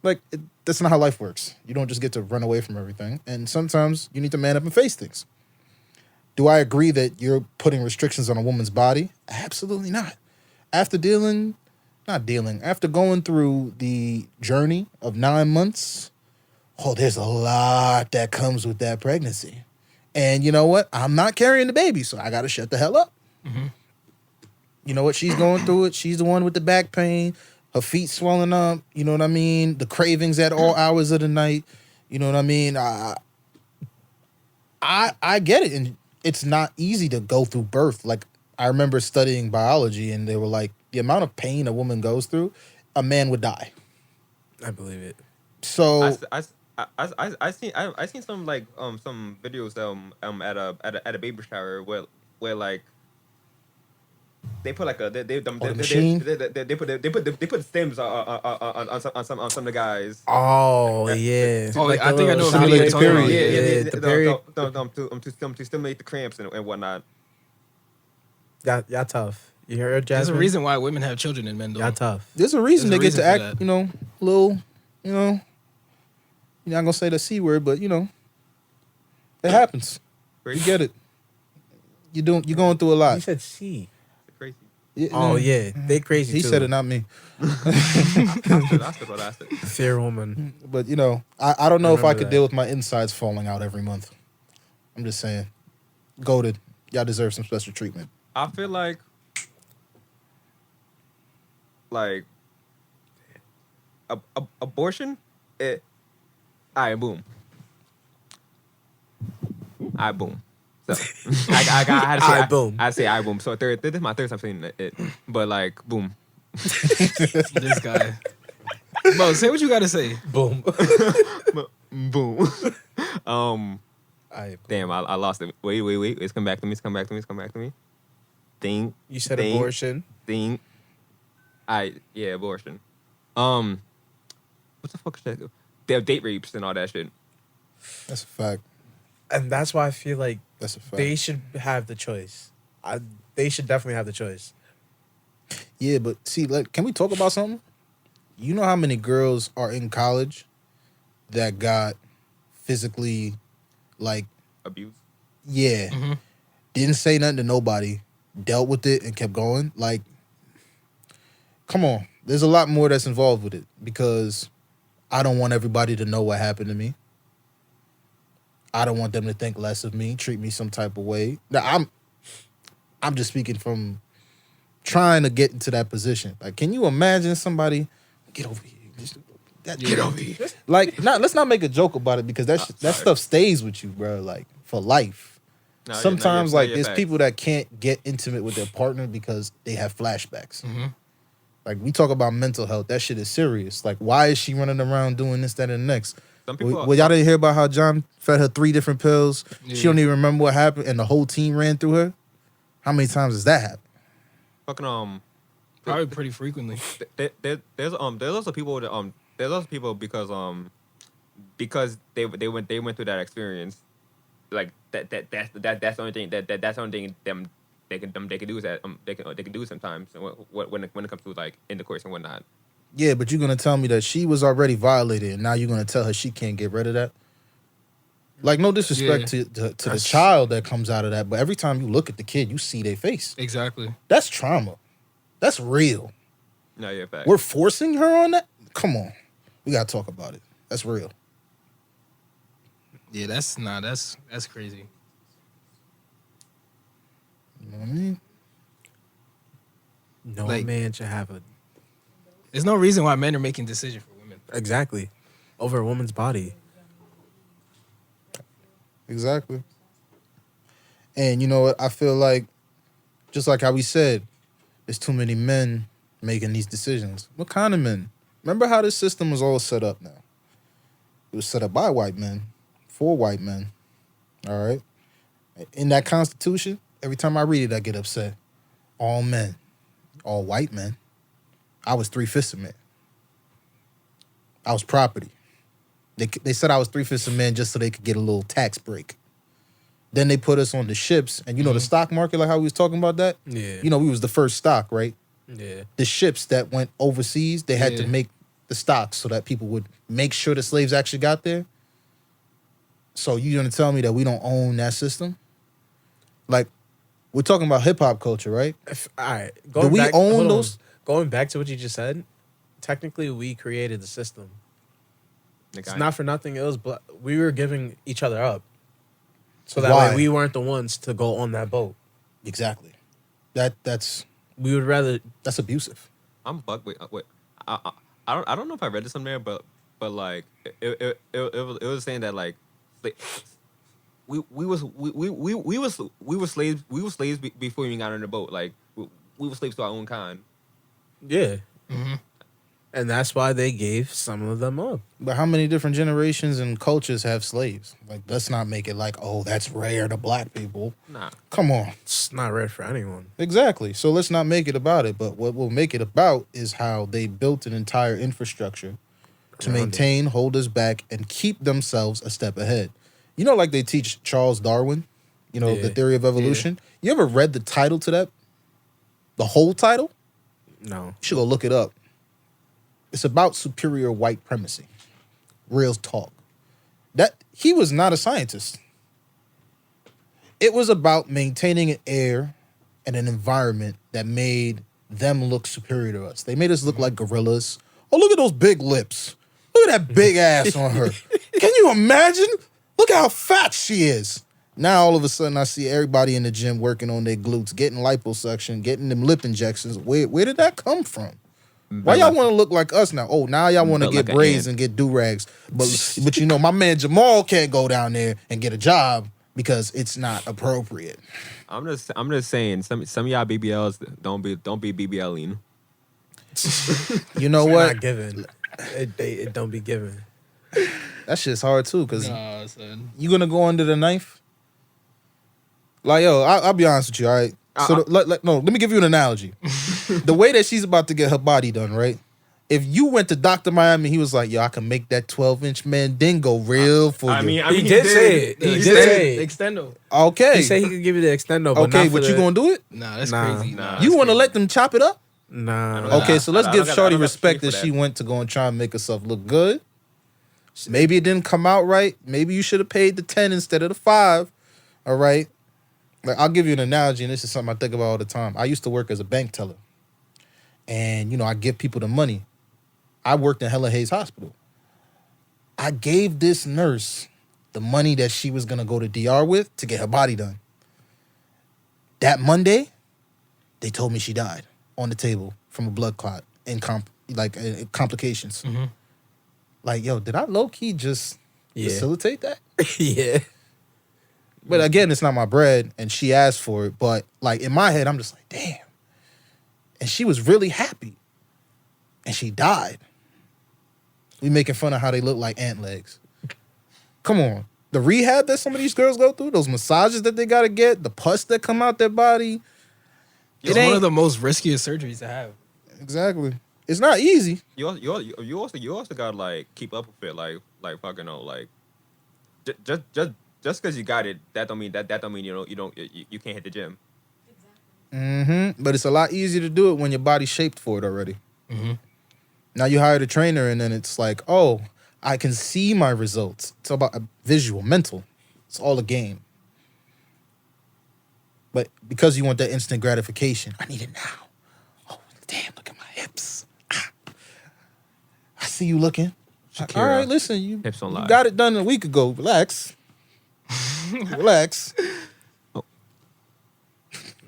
Speaker 4: Like, that's not how life works. You don't just get to run away from everything. And sometimes you need to man up and face things. Do I agree that you're putting restrictions on a woman's body? Absolutely not. After going through the journey of 9 months, there's a lot that comes with that pregnancy. And you know what? I'm not carrying the baby, so I got to shut the hell up. You know what? She's going through it. She's the one with the back pain, her feet swelling up. You know what I mean? The cravings at all hours of the night. You know what I mean? I get it. And it's not easy to go through birth. Like, I remember studying biology, and they were like, the amount of pain a woman goes through, a man would die.
Speaker 2: I believe it.
Speaker 4: So
Speaker 1: I seen some like some videos at a baby shower where like they put like they put stems on some of the guys.
Speaker 2: Oh yeah.
Speaker 3: Oh,
Speaker 2: Like
Speaker 3: I
Speaker 2: the
Speaker 3: think I
Speaker 2: little
Speaker 3: know what video you're talking about.
Speaker 2: Yeah, the period.
Speaker 1: To stimulate the cramps and whatnot.
Speaker 2: Y'all tough. You heard
Speaker 3: There's
Speaker 2: Jasmine?
Speaker 3: a reason why women have children in men, though.
Speaker 2: Y'all tough.
Speaker 4: there's a reason
Speaker 3: There's a
Speaker 4: they get to
Speaker 3: reason for
Speaker 4: act,
Speaker 3: that.
Speaker 4: a little, you're not gonna say the C word, but it happens. You get it. You're going through a
Speaker 2: You
Speaker 4: lot.
Speaker 2: said C.
Speaker 1: Crazy.
Speaker 4: Yeah,
Speaker 2: Oh yeah, they crazy
Speaker 4: He
Speaker 2: too.
Speaker 4: said it, not me.
Speaker 1: I said what I said.
Speaker 2: Fair woman.
Speaker 4: But I don't know if I
Speaker 2: Remember
Speaker 4: could
Speaker 2: that.
Speaker 4: deal with my insides falling out every month. I'm just saying. Goated. Y'all deserve some special treatment.
Speaker 1: I feel like abortion. All right, boom. I boom. So I had to say
Speaker 2: Aight, boom.
Speaker 1: I say I boom. So this is my third time saying it, but like boom.
Speaker 3: This guy. Bro, say what you gotta say.
Speaker 2: Boom.
Speaker 1: Boom.
Speaker 2: I
Speaker 1: Damn, I lost it. Wait. It's come back to me. Ding.
Speaker 2: You said
Speaker 1: Ding.
Speaker 2: abortion.
Speaker 1: Ding. Abortion. What the fuck is that? They have date rapes and all that shit.
Speaker 4: That's a fact.
Speaker 2: And that's why I feel like
Speaker 4: That's a fact.
Speaker 2: they should have the choice. They should definitely have the choice.
Speaker 4: Yeah, but see, can we talk about something? You know how many girls are in college that got physically, like,
Speaker 1: Abuse.
Speaker 4: yeah, didn't say nothing to nobody, dealt with it and kept going? Like, come on. There's a lot more that's involved with it because I don't want everybody to know what happened to me. I don't want them to think less of me, treat me some type of way. Now, I'm just speaking from trying to get into that position. Like, can you imagine somebody get over here? Get over here. Like, let's not make a joke about it because that stuff stays with you, bro. Like for life.
Speaker 1: No,
Speaker 4: Sometimes,
Speaker 1: no,
Speaker 4: like,
Speaker 1: you're
Speaker 4: there's
Speaker 1: facts.
Speaker 4: people that can't get intimate with their partner because they have flashbacks. Like, we talk about mental health. That shit is serious. Like, why is she running around doing this, that, and the next?
Speaker 1: Some people.
Speaker 4: Well, y'all didn't hear about how John fed her 3 different pills.
Speaker 3: Yeah.
Speaker 4: She don't even remember what happened, and the whole team ran through her. How many times has that happened?
Speaker 1: fucking
Speaker 3: Probably pretty frequently.
Speaker 1: there's also people that there's also people because they went through that experience, like that's the only thing that's the only thing they can do is that they can do sometimes when it comes to like intercourse and whatnot.
Speaker 4: Yeah, but you're gonna tell me that she was already violated, and now you're gonna tell her she can't get rid of that? Like, no disrespect to the child that comes out of that, but every time you look at the kid, you see their face.
Speaker 3: Exactly.
Speaker 4: That's trauma. That's real.
Speaker 1: No, yeah, fact.
Speaker 4: We're forcing her on that? Come on. We gotta talk about it. That's real.
Speaker 3: Yeah, that's crazy.
Speaker 4: You know what I mean?
Speaker 2: No
Speaker 3: Like-
Speaker 2: man should have a
Speaker 3: There's no reason why men are making decisions for women.
Speaker 2: exactly over a woman's body.
Speaker 4: Exactly. And you know what? I feel like, just like how we said, there's too many men making these decisions. What kind of men? Remember how this system was all set up now? It was set up by white men, for white men. All right? In that Constitution, every time I read it, I get upset. All men, all white men. I was 3/5 of men. I was property. They said I was 3/5 of men just so they could get a little tax break. Then they put us on the ships, and you know the stock market, like how we was talking about that.
Speaker 2: Yeah.
Speaker 4: You know, we was the first stock, right?
Speaker 2: Yeah.
Speaker 4: The ships that went overseas, they had to
Speaker 3: Yeah.
Speaker 4: make the stocks so that people would make sure the slaves actually got there. So you gonna tell me that we don't own that system? Like, we're talking about hip hop culture, right?
Speaker 2: All right.
Speaker 4: Do we own
Speaker 2: hold on.
Speaker 4: those?
Speaker 2: Going back to what you just said, technically we created the system.
Speaker 1: Like,
Speaker 2: It's not for nothing. It was we were giving each other up, so that
Speaker 4: Why?
Speaker 2: way we weren't the ones to go on that boat.
Speaker 4: Exactly. That's
Speaker 2: We would rather.
Speaker 4: abusive.
Speaker 1: I'm bugged. Wait, I don't know if I read this somewhere, but like it was saying that like we were slaves before we even got on the boat. Like we were slaves to our own kind.
Speaker 2: Yeah. And that's why they gave some of them up.
Speaker 4: But how many different generations and cultures have slaves? Like, let's not make it like, oh, that's rare to black people.
Speaker 1: Nah,
Speaker 4: Come on.
Speaker 2: It's not rare for anyone.
Speaker 4: Exactly. So let's not make it about it. But what we'll make it about is how they built an entire infrastructure to
Speaker 2: Around it.
Speaker 4: maintain, hold us back, and keep themselves a step ahead. You know, like they teach Charles Darwin, you know, the
Speaker 2: Yeah.
Speaker 4: theory of evolution. You ever read the title to that? The whole title?
Speaker 2: No.
Speaker 4: You should go look it up. It's about superior white primacy. Real talk. That he was not a scientist. It was about maintaining an air and an environment that made them look superior to us. They made us look like gorillas. Oh, look at those big lips. Look at that big ass on her. Can you imagine? Look how fat she is. Now all of a sudden I see everybody in the gym working on their glutes, getting liposuction, getting them lip injections. Where did that come from? Why y'all want to look like us now? Oh, now y'all want to
Speaker 1: Built
Speaker 4: get
Speaker 1: like an
Speaker 4: braids
Speaker 1: ant.
Speaker 4: and get do-rags. But you know, my man Jamal can't go down there and get a job because it's not appropriate.
Speaker 1: I'm just saying some of y'all BBLs don't be BBLing.
Speaker 4: You know
Speaker 2: It's
Speaker 4: what?
Speaker 2: not given. It don't be given.
Speaker 4: That shit's hard too, because
Speaker 3: Nah, son.
Speaker 4: you gonna go under the knife? Like, yo, I'll be honest with you, all right? So, let me give you an analogy. The way that she's about to get her body done, right? If you went to Dr. Miami, he was like, yo, I can make that 12-inch Mandingo real for you.
Speaker 2: He did say it. He did say it.
Speaker 3: Extendo.
Speaker 4: Okay.
Speaker 2: He said he could give you the extendo, but
Speaker 4: Okay,
Speaker 2: not for
Speaker 4: but you
Speaker 2: the-
Speaker 4: gonna do it?
Speaker 3: Nah, that's
Speaker 2: Nah.
Speaker 3: crazy.
Speaker 1: Nah.
Speaker 3: Nah,
Speaker 4: You
Speaker 3: that's
Speaker 4: want to
Speaker 3: crazy.
Speaker 4: let them chop it up?
Speaker 2: Nah.
Speaker 1: don't got-
Speaker 4: Okay, so let's
Speaker 1: I
Speaker 4: give
Speaker 1: don't got- I
Speaker 4: Shorty
Speaker 1: don't got
Speaker 4: respect
Speaker 1: shit
Speaker 4: that
Speaker 1: for
Speaker 4: she went to go and try and make herself look good. Maybe it didn't come out right. Maybe you should have paid the 10 instead of the 5. All right. Like, I'll give you an analogy, and this is something I think about all the time. I used to work as a bank teller. And, I give people the money. I worked in Helen Hayes Hospital. I gave this nurse the money that she was going to go to DR with to get her body done. That Monday, they told me she died on the table from a blood clot and complications.
Speaker 3: Mm-hmm.
Speaker 4: Like, yo, did I low-key just
Speaker 2: Yeah.
Speaker 4: facilitate that?
Speaker 2: Yeah.
Speaker 4: But again, it's not my bread, and she asked for it. But, like, in my head, I'm just like, damn. And she was really happy. And she died. We making fun of how they look like ant legs. Come on. The rehab that some of these girls go through, those massages that they got to get, the pus that come out their body.
Speaker 3: It's
Speaker 4: It
Speaker 3: one
Speaker 4: ain't-
Speaker 3: of the most riskiest surgeries to have.
Speaker 4: Exactly. It's not easy.
Speaker 1: You also gotta like keep up with it, like fucking like just because you got it, that don't mean you can't hit the gym.
Speaker 4: Mm-hmm. But it's a lot easier to do it when your body's shaped for it already.
Speaker 3: Mm-hmm.
Speaker 4: Now you hired a trainer, and then it's like, oh, I can see my results. It's about visual, mental. It's all a game. But because you want that instant gratification, I need it now. Oh, damn, look at my hips. Ah. I see you looking.
Speaker 1: Shakira,
Speaker 4: All right, listen, you
Speaker 1: hips don't lie.
Speaker 4: got it done a week ago. Relax. Relax.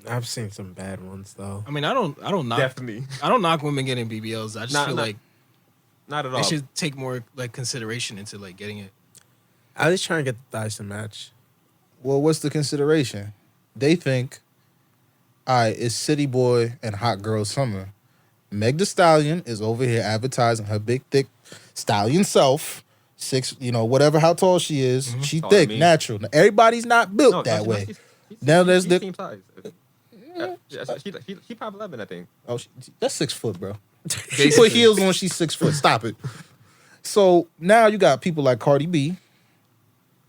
Speaker 2: I've seen some bad ones though.
Speaker 3: I mean, I don't knock.
Speaker 1: Definitely
Speaker 3: I don't knock women getting BBLs. I just
Speaker 1: Not-
Speaker 3: feel
Speaker 1: not-
Speaker 3: like
Speaker 1: not at
Speaker 3: they
Speaker 1: all.
Speaker 3: should take more like consideration into like getting it.
Speaker 2: I was trying to get the thighs to match.
Speaker 4: Well, what's the consideration? They think, all right, it's City Boy and Hot Girl Summer. Meg Thee Stallion is over here advertising her big, thick stallion self. 6, whatever how tall she is.
Speaker 3: Mhm.
Speaker 4: She
Speaker 1: Taller than
Speaker 4: thick,
Speaker 1: me.
Speaker 4: natural. Now, everybody's not built
Speaker 1: No,
Speaker 4: that way.
Speaker 1: she's
Speaker 4: Now there's the-
Speaker 1: same size. She probably 11, I think.
Speaker 4: Oh, that's 6 foot, bro. She put
Speaker 3: Basically.
Speaker 4: heels on, she's 6 foot. Stop it. So now you got people like Cardi B,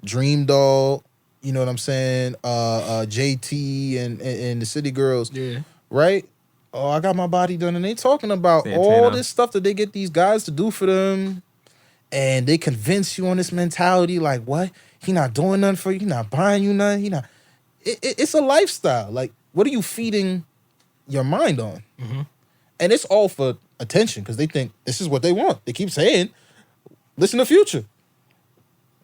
Speaker 4: Dream Doll, you know what I'm saying? JT and the City Girls.
Speaker 3: Yeah.
Speaker 4: Right? Oh, I got my body done. And they talking about
Speaker 1: Santana.
Speaker 4: all this stuff that they get these guys to do for them. And they convince you on this mentality like, what? He not doing nothing for you. He not buying you nothing. He not. It's a lifestyle. Like, what are you feeding your mind on?
Speaker 3: Mhm.
Speaker 4: And it's all for attention because they think this is what they want. They keep saying, listen to Future.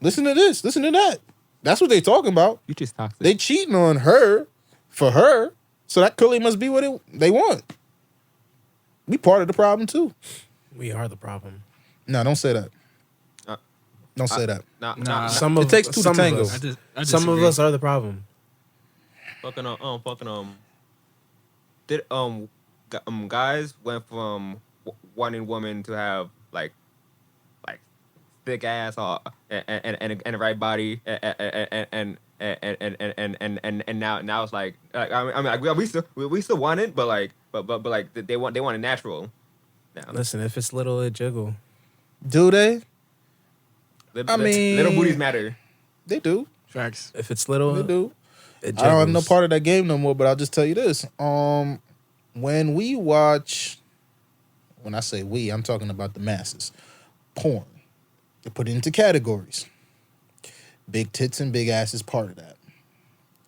Speaker 4: Listen to this. Listen to that. That's what they talking about.
Speaker 1: You just toxic.
Speaker 4: They cheating on her for her. So that clearly must be what they want. We part of the problem too.
Speaker 2: We are the problem.
Speaker 4: No, don't say that.
Speaker 1: Uh,
Speaker 4: Don't say that.
Speaker 3: Nah.
Speaker 2: Some
Speaker 4: It
Speaker 2: of
Speaker 4: takes two to
Speaker 2: some of
Speaker 4: tango.
Speaker 2: us-
Speaker 3: I
Speaker 2: Some of
Speaker 3: disagree.
Speaker 2: us are the problem.
Speaker 1: Did guys went from wanting women to have like thick ass or and a right body and now it's like we still want it, but like they want it natural. Now.
Speaker 2: Listen, if it's little, it jiggle.
Speaker 4: Do they?
Speaker 1: Little
Speaker 4: mean-
Speaker 1: booties matter.
Speaker 4: They do.
Speaker 3: Facts.
Speaker 2: If it's little,
Speaker 4: They do.
Speaker 2: it jiggles.
Speaker 4: I don't have no part of that game no more, but I'll just tell you this. When we watch, when I say we, I'm talking about the masses, porn. They put it into categories. Big tits and big ass is part of that.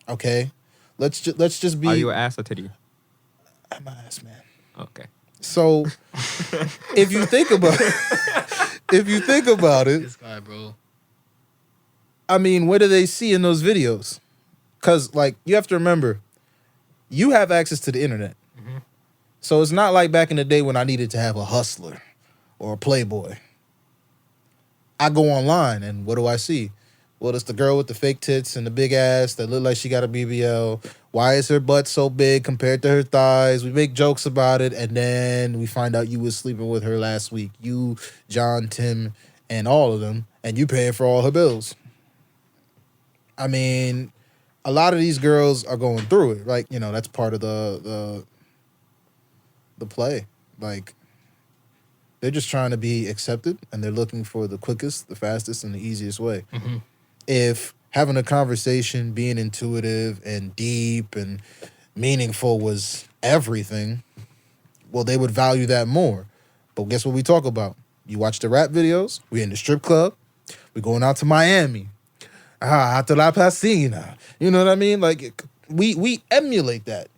Speaker 4: Okay? Let's just be
Speaker 1: Are you an ass or titty?
Speaker 4: I'm an ass man.
Speaker 1: Okay.
Speaker 4: So if you think about it,
Speaker 3: This guy, bro.
Speaker 4: I mean, what do they see in those videos? Because, like, you have to remember, you have access to the internet.
Speaker 3: Mm-hmm.
Speaker 4: So it's not like back in the day when I needed to have a hustler or a playboy. I go online, and what do I see? Well, it's the girl with the fake tits and the big ass that look like she got a BBL. Why is her butt so big compared to her thighs? We make jokes about it, and then we find out you was sleeping with her last week. You, John, Tim, and all of them, and you paying for all her bills. I mean, a lot of these girls are going through it, right? That's part of the play. Like, they're just trying to be accepted, and they're looking for the quickest, the fastest, and the easiest way.
Speaker 3: Mm-hmm.
Speaker 4: If having a conversation, being intuitive and deep and meaningful was everything, well, they would value that more. But guess what we talk about? You watch the rap videos. We in the strip club. We going out to Miami. Hasta la piscina. You know what I mean? Like we emulate that.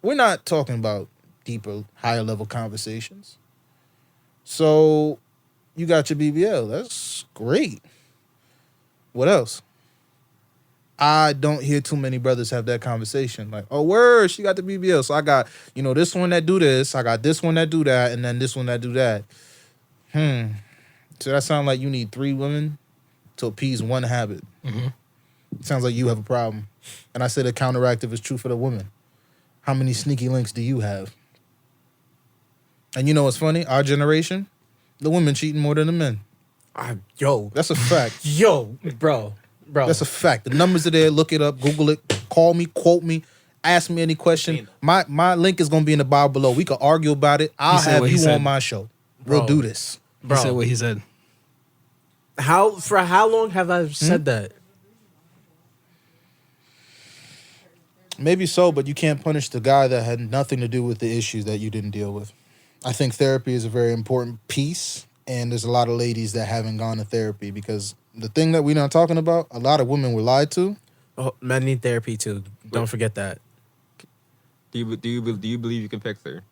Speaker 4: We're not talking about deeper, higher level conversations. So you got your BBL. That's great. What else? I don't hear too many brothers have that conversation. Like, oh, word, she got the BBL. So I got, this one that do this. I got this one that do that. And then this one that do that. So that sounds like you need 3 women to appease one habit.
Speaker 3: Mm-hmm.
Speaker 4: Sounds like you have a problem. And I say the counteractive is true for the women. How many sneaky links do you have? And you know what's funny? Our generation, the women cheating more than the men.
Speaker 2: Yo,
Speaker 4: That's a fact.
Speaker 2: yo, bro.
Speaker 4: That's a fact. The numbers are there. Look it up. Google it. Call me. Quote me. Ask me any question. My link is gonna be in the bio below. We could argue about it. I'll
Speaker 3: said
Speaker 4: have
Speaker 3: what he
Speaker 4: you
Speaker 3: said.
Speaker 4: on my show. We'll
Speaker 2: Bro.
Speaker 4: do this.
Speaker 2: Bro.
Speaker 3: He said what he said.
Speaker 2: For how long have I said that?
Speaker 4: Maybe so, but you can't punish the guy that had nothing to do with the issues that you didn't deal with. I think therapy is a very important piece, and there's a lot of ladies that haven't gone to therapy because the thing that we're not talking about, a lot of women were lied to.
Speaker 2: Oh, men need therapy too. Don't forget that.
Speaker 1: Do you believe you can fix her?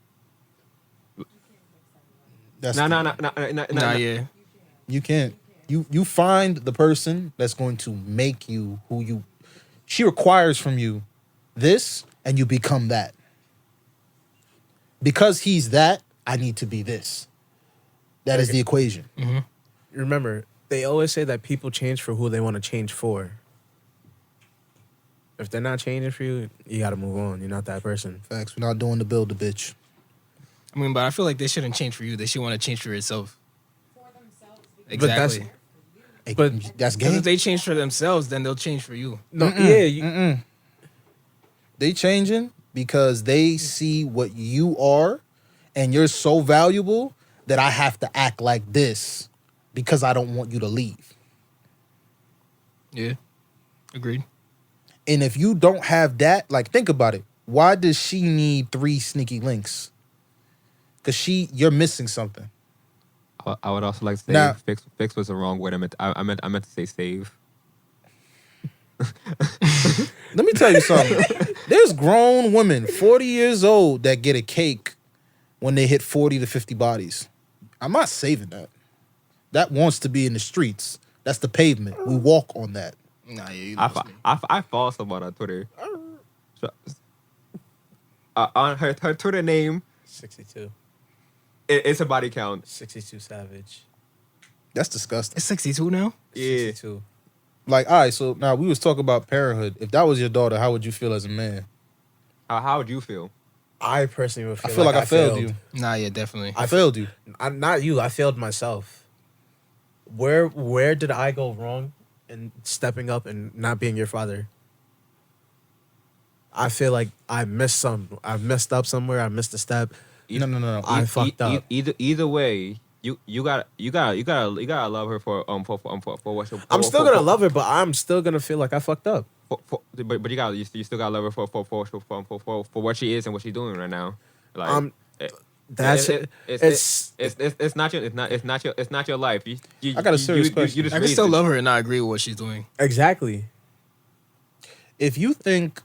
Speaker 4: That's
Speaker 1: No.
Speaker 3: Nah, yeah.
Speaker 4: You can't. You find the person that's going to make you who you. She requires from you this, and you become that. Because he's that, I need to be this. That is the equation.
Speaker 3: Mm-hmm.
Speaker 2: Remember, they always say that people change for who they want to change for. If they're not changing for you, you got to move on. You're not that person.
Speaker 4: Facts. We're not doing the build a bitch.
Speaker 3: I mean, but I feel like they shouldn't change for you. They should want to change for yourself.
Speaker 5: For themselves.
Speaker 3: Exactly.
Speaker 4: Hey,
Speaker 2: But-
Speaker 4: that's
Speaker 3: Because
Speaker 4: gay.
Speaker 3: if they change for themselves, then they'll change for you.
Speaker 2: No, yeah,
Speaker 4: Mm-mm. They changing because they see what you are, and you're so valuable that I have to act like this because I don't want you to leave.
Speaker 3: Yeah. Agreed.
Speaker 4: And if you don't have that, like, think about it. Why does she need 3 sneaky links? Because you're missing something.
Speaker 1: I would also like to say
Speaker 4: Now-
Speaker 1: fix was the wrong word. I meant to say save.
Speaker 4: Let me tell you something. There's grown women, 40 years old, that get a cake when they hit 40 to 50 bodies. I'm not saving that. That wants to be in the streets. That's the pavement. We walk on that.
Speaker 3: Nah, yeah. You
Speaker 1: I follow someone on Twitter. On her Twitter name,
Speaker 2: 62.
Speaker 1: it's a body count.
Speaker 2: 62 Savage.
Speaker 4: That's disgusting.
Speaker 3: It's 62 now?
Speaker 1: Yeah.
Speaker 2: 62.
Speaker 4: Like, all right, so now we was talking about parenthood. If that was your daughter, how would you feel as a man?
Speaker 1: How would you feel?
Speaker 2: I personally would
Speaker 4: I
Speaker 2: feel
Speaker 4: feel like I failed you.
Speaker 3: Nah, yeah, definitely.
Speaker 4: I failed you.
Speaker 2: Not you. I failed myself. Where did I go wrong in stepping up and not being your father? I feel like I messed up somewhere. I missed a step.
Speaker 4: No.
Speaker 2: I fucked up.
Speaker 1: Either way, you gotta love her for what she,
Speaker 2: I'm still gonna love her, but I'm still gonna feel like I fucked up.
Speaker 1: but you still gotta love her for what she is and what she's doing right now. Like
Speaker 2: That's
Speaker 1: it's not your life.
Speaker 4: I got a serious question.
Speaker 1: You just
Speaker 3: I can
Speaker 1: raised
Speaker 3: still
Speaker 1: it.
Speaker 3: love her and not agree with what she's doing.
Speaker 2: exactly.
Speaker 4: If you think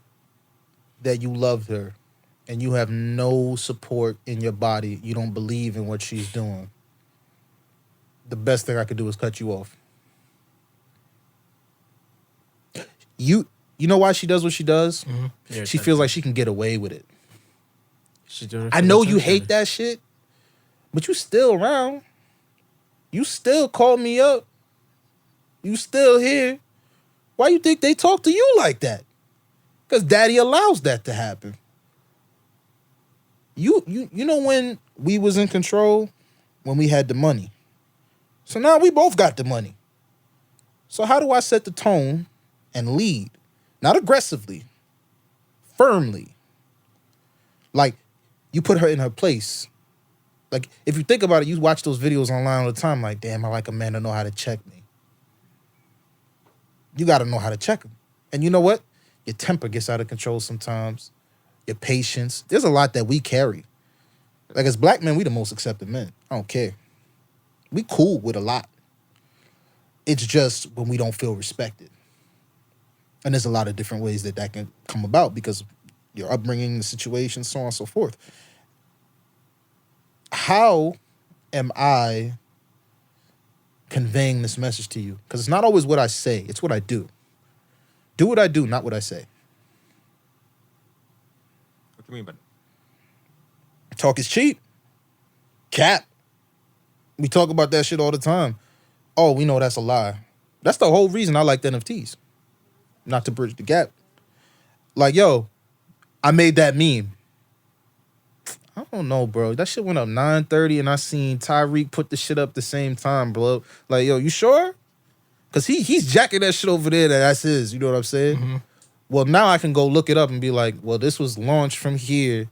Speaker 4: that you loved her and you have no support in your body, you don't believe in what she's doing, the best thing I could do is cut you off. You know why she does what she does?
Speaker 2: Yeah,
Speaker 4: She feels like she can get away with it.
Speaker 2: she's doing it
Speaker 4: I
Speaker 2: for
Speaker 4: know
Speaker 2: the
Speaker 4: you
Speaker 2: attention.
Speaker 4: hate that shit, but you still around. You still call me up. You still here. Why you think they talk to you like that? Because daddy allows that to happen. You know when we was in control? When we had the money. So now we both got the money. So how do I set the tone and lead? Not aggressively. Firmly. Like, you put her in her place. Like, if you think about it, you watch those videos online all the time, like, damn, I like a man to know how to check me. You got to know how to check him. And you know what? Your temper gets out of control sometimes. Your patience. There's a lot that we carry. Like as black men, we the most accepted men. I don't care. We cool with a lot. It's just when we don't feel respected. And there's a lot of different ways that that can come about because your upbringing, the situation, so on and so forth. How am I conveying this message to you? Because it's not always what I say, it's what I do. Do what I do, not what I say.
Speaker 1: What do you mean by that?
Speaker 4: Talk is cheap. Cap. We talk about that shit all the time. Oh, we know that's a lie. That's the whole reason I like the NFTs. Not to bridge the gap. Like, yo, I made that meme. I don't know, bro. That shit went up 9:30 and I seen Tyreek put the shit up the same time, bro. Like, yo, you sure? Because he's jacking that shit over there that's his. You know what I'm saying?
Speaker 3: Mm-hmm.
Speaker 4: Well, now I can go look it up and be like, well, this was launched from here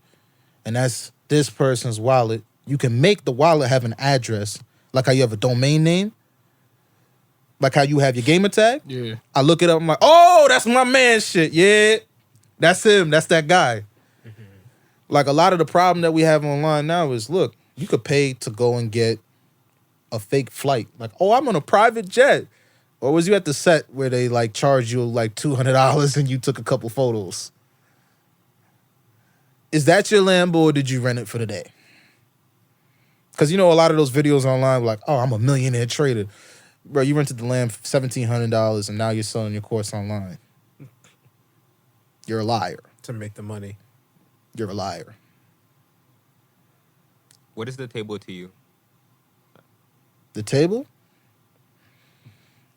Speaker 4: and that's this person's wallet. You can make the wallet have an address, like how you have a domain name, like how you have your gamer tag.
Speaker 3: Yeah.
Speaker 4: I look it up, I'm like, oh, that's my man shit. Yeah, that's him. That's that guy. Like a lot of the problem that we have online now is, look, you could pay to go and get a fake flight. Like, oh, I'm on a private jet. Or was you at the set where they like charge you like $200 and you took a couple photos? Is that your Lambo or did you rent it for the day? Because you know a lot of those videos online like, oh, I'm a millionaire trader. Bro, you rented the Lamb for $1,700 and now you're selling your course online. You're a liar.
Speaker 2: To make the money.
Speaker 4: You're a liar.
Speaker 1: What is the table to you?
Speaker 4: The table?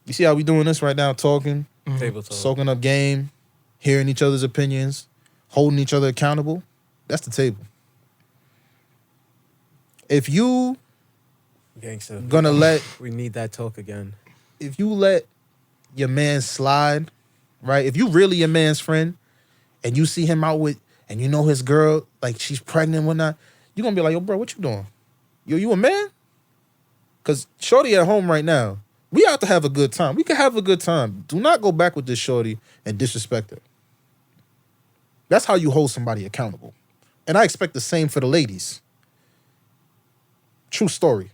Speaker 4: You see how we doing this right now, talking,
Speaker 2: Table talk.
Speaker 4: soaking up game, hearing each other's opinions, holding each other accountable? That's the table. If you
Speaker 2: Gangster.
Speaker 4: gonna let
Speaker 2: We need that talk again.
Speaker 4: if you let your man slide, right? If you really your man's friend and you see him out with, and you know his girl, like she's pregnant and whatnot, you're gonna be like, yo, bro, what you doing? Yo, you a man? Because shorty at home right now, we have to have a good time. We can have a good time. Do not go back with this shorty and disrespect her. That's how you hold somebody accountable. And I expect the same for the ladies. True story.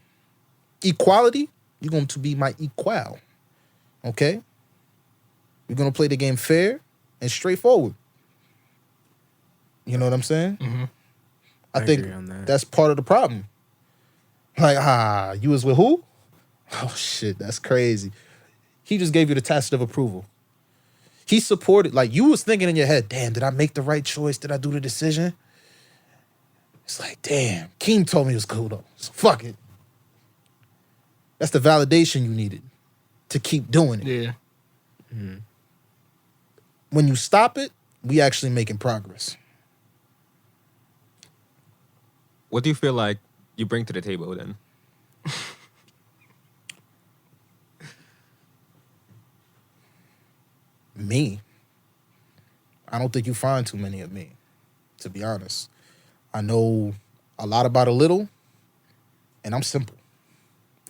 Speaker 4: Equality, you're going to be my equal. Okay? We're going to play the game fair and straightforward. You know what I'm saying?
Speaker 3: Mm-hmm.
Speaker 4: I
Speaker 2: I
Speaker 4: think
Speaker 2: agree on that.
Speaker 4: that's part of the problem. Like, you was with who? Oh, shit, that's crazy. He just gave you the tacit of approval. He supported, like, you was thinking in your head, damn, did I make the right choice? Did I do the decision? It's like, damn, Keem told me it was cool, though. So fuck it. That's the validation you needed to keep doing it.
Speaker 3: Yeah.
Speaker 4: When you stop it, we actually making progress.
Speaker 1: What do you feel like you bring to the table then?
Speaker 4: Me. I don't think you find too many of me, to be honest. I know a lot about a little, and I'm simple.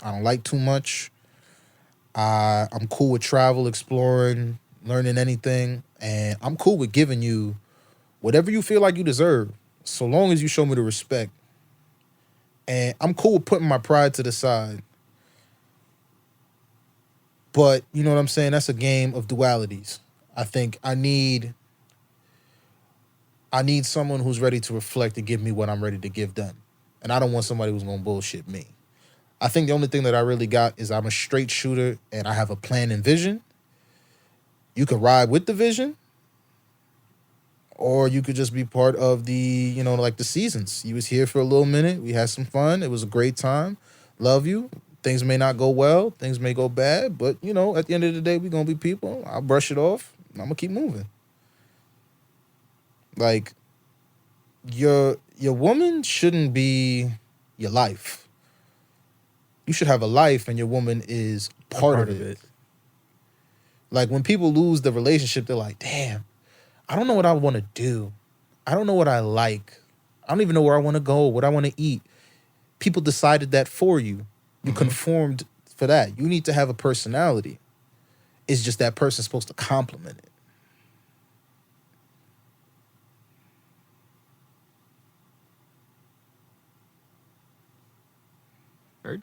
Speaker 4: I don't like too much. I'm cool with travel, exploring, learning anything, and I'm cool with giving you whatever you feel like you deserve, so long as you show me the respect. And I'm cool with putting my pride to the side. But, you know what I'm saying? That's a game of dualities. I think I need someone who's ready to reflect and give me what I'm ready to give them. And I don't want somebody who's going to bullshit me. I think the only thing that I really got is I'm a straight shooter and I have a plan and vision. You can ride with the vision, or you could just be part of the, like the seasons. You was here for a little minute. We had some fun. It was a great time. Love you. Things may not go well. Things may go bad. But, at the end of the day, we're going to be people. I'll brush it off. I'm going to keep moving. Like, your woman shouldn't be your life. You should have a life and your woman is part of it. Like, when people lose the relationship, they're like, damn, I don't know what I want to do. I don't know what I like. I don't even know where I want to go, what I want to eat. People decided that for you. You conformed for that. You need to have a personality. It's just that person's supposed to complement it.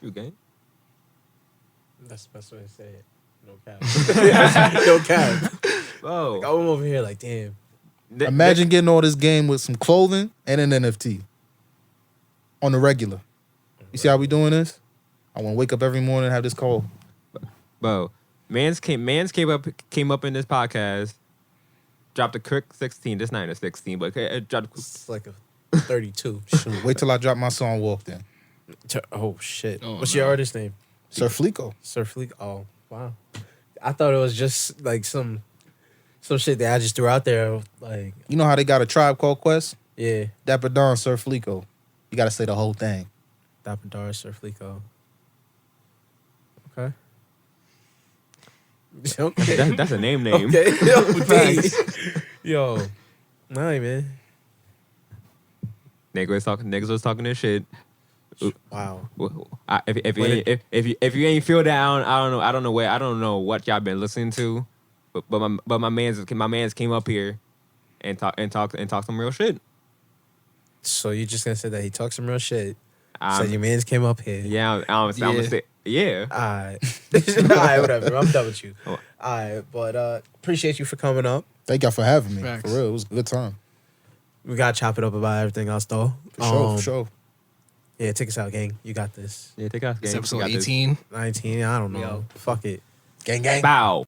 Speaker 1: you, gang.
Speaker 2: That's the best way to say it. No cap. No cap.
Speaker 1: Oh,
Speaker 2: Like, I'm over here like, damn.
Speaker 4: Imagine getting all this game with some clothing and an NFT on the regular. You see how we doing this? I want to wake up every morning and have this call.
Speaker 1: bro. Mans came up in this podcast, dropped a quick 16. This not a 16, but it dropped.
Speaker 2: It's like a 32.
Speaker 4: Shoot, wait till I drop my song Walked In.
Speaker 2: Oh, shit.
Speaker 3: Oh,
Speaker 2: What's
Speaker 3: no.
Speaker 2: your artist name?
Speaker 4: Sir Fleeko.
Speaker 2: Sir Fleek. Oh, wow. I thought it was just like some shit that I just threw out there. Like,
Speaker 4: You know how they got a tribe called Quest?
Speaker 2: yeah.
Speaker 4: Dapper Don, Sir Fleeko. You got to say the whole thing.
Speaker 2: Dapper Dar, Sir Fleeko. Okay. Okay.
Speaker 1: That's a name.
Speaker 2: Okay. Yo, thanks. Yo. All right, man.
Speaker 1: Niggas was talking this shit.
Speaker 2: Wow.
Speaker 1: If you ain't feel down, I don't know what y'all been listening to, but my man's came up here and talk some real shit.
Speaker 2: So you're just gonna say that he talked some real shit. So
Speaker 1: Um,
Speaker 2: your man's came up here.
Speaker 1: Yeah, I'm gonna say yeah.
Speaker 2: Alright. Alright, whatever. I'm done with you.
Speaker 1: Oh.
Speaker 2: Alright, but appreciate you for coming up.
Speaker 4: Thank y'all for having me.
Speaker 3: Facts.
Speaker 4: For real, it was a good time.
Speaker 2: We gotta chop it up about everything else though.
Speaker 4: For sure, for sure.
Speaker 2: Yeah, take us out, gang. You got this.
Speaker 1: Yeah, take us.
Speaker 3: It's
Speaker 1: gang.
Speaker 3: episode
Speaker 1: We got this.
Speaker 3: 18.
Speaker 2: 19, I don't know.
Speaker 3: Yo.
Speaker 2: Fuck it.
Speaker 4: Gang, gang.
Speaker 1: Bow.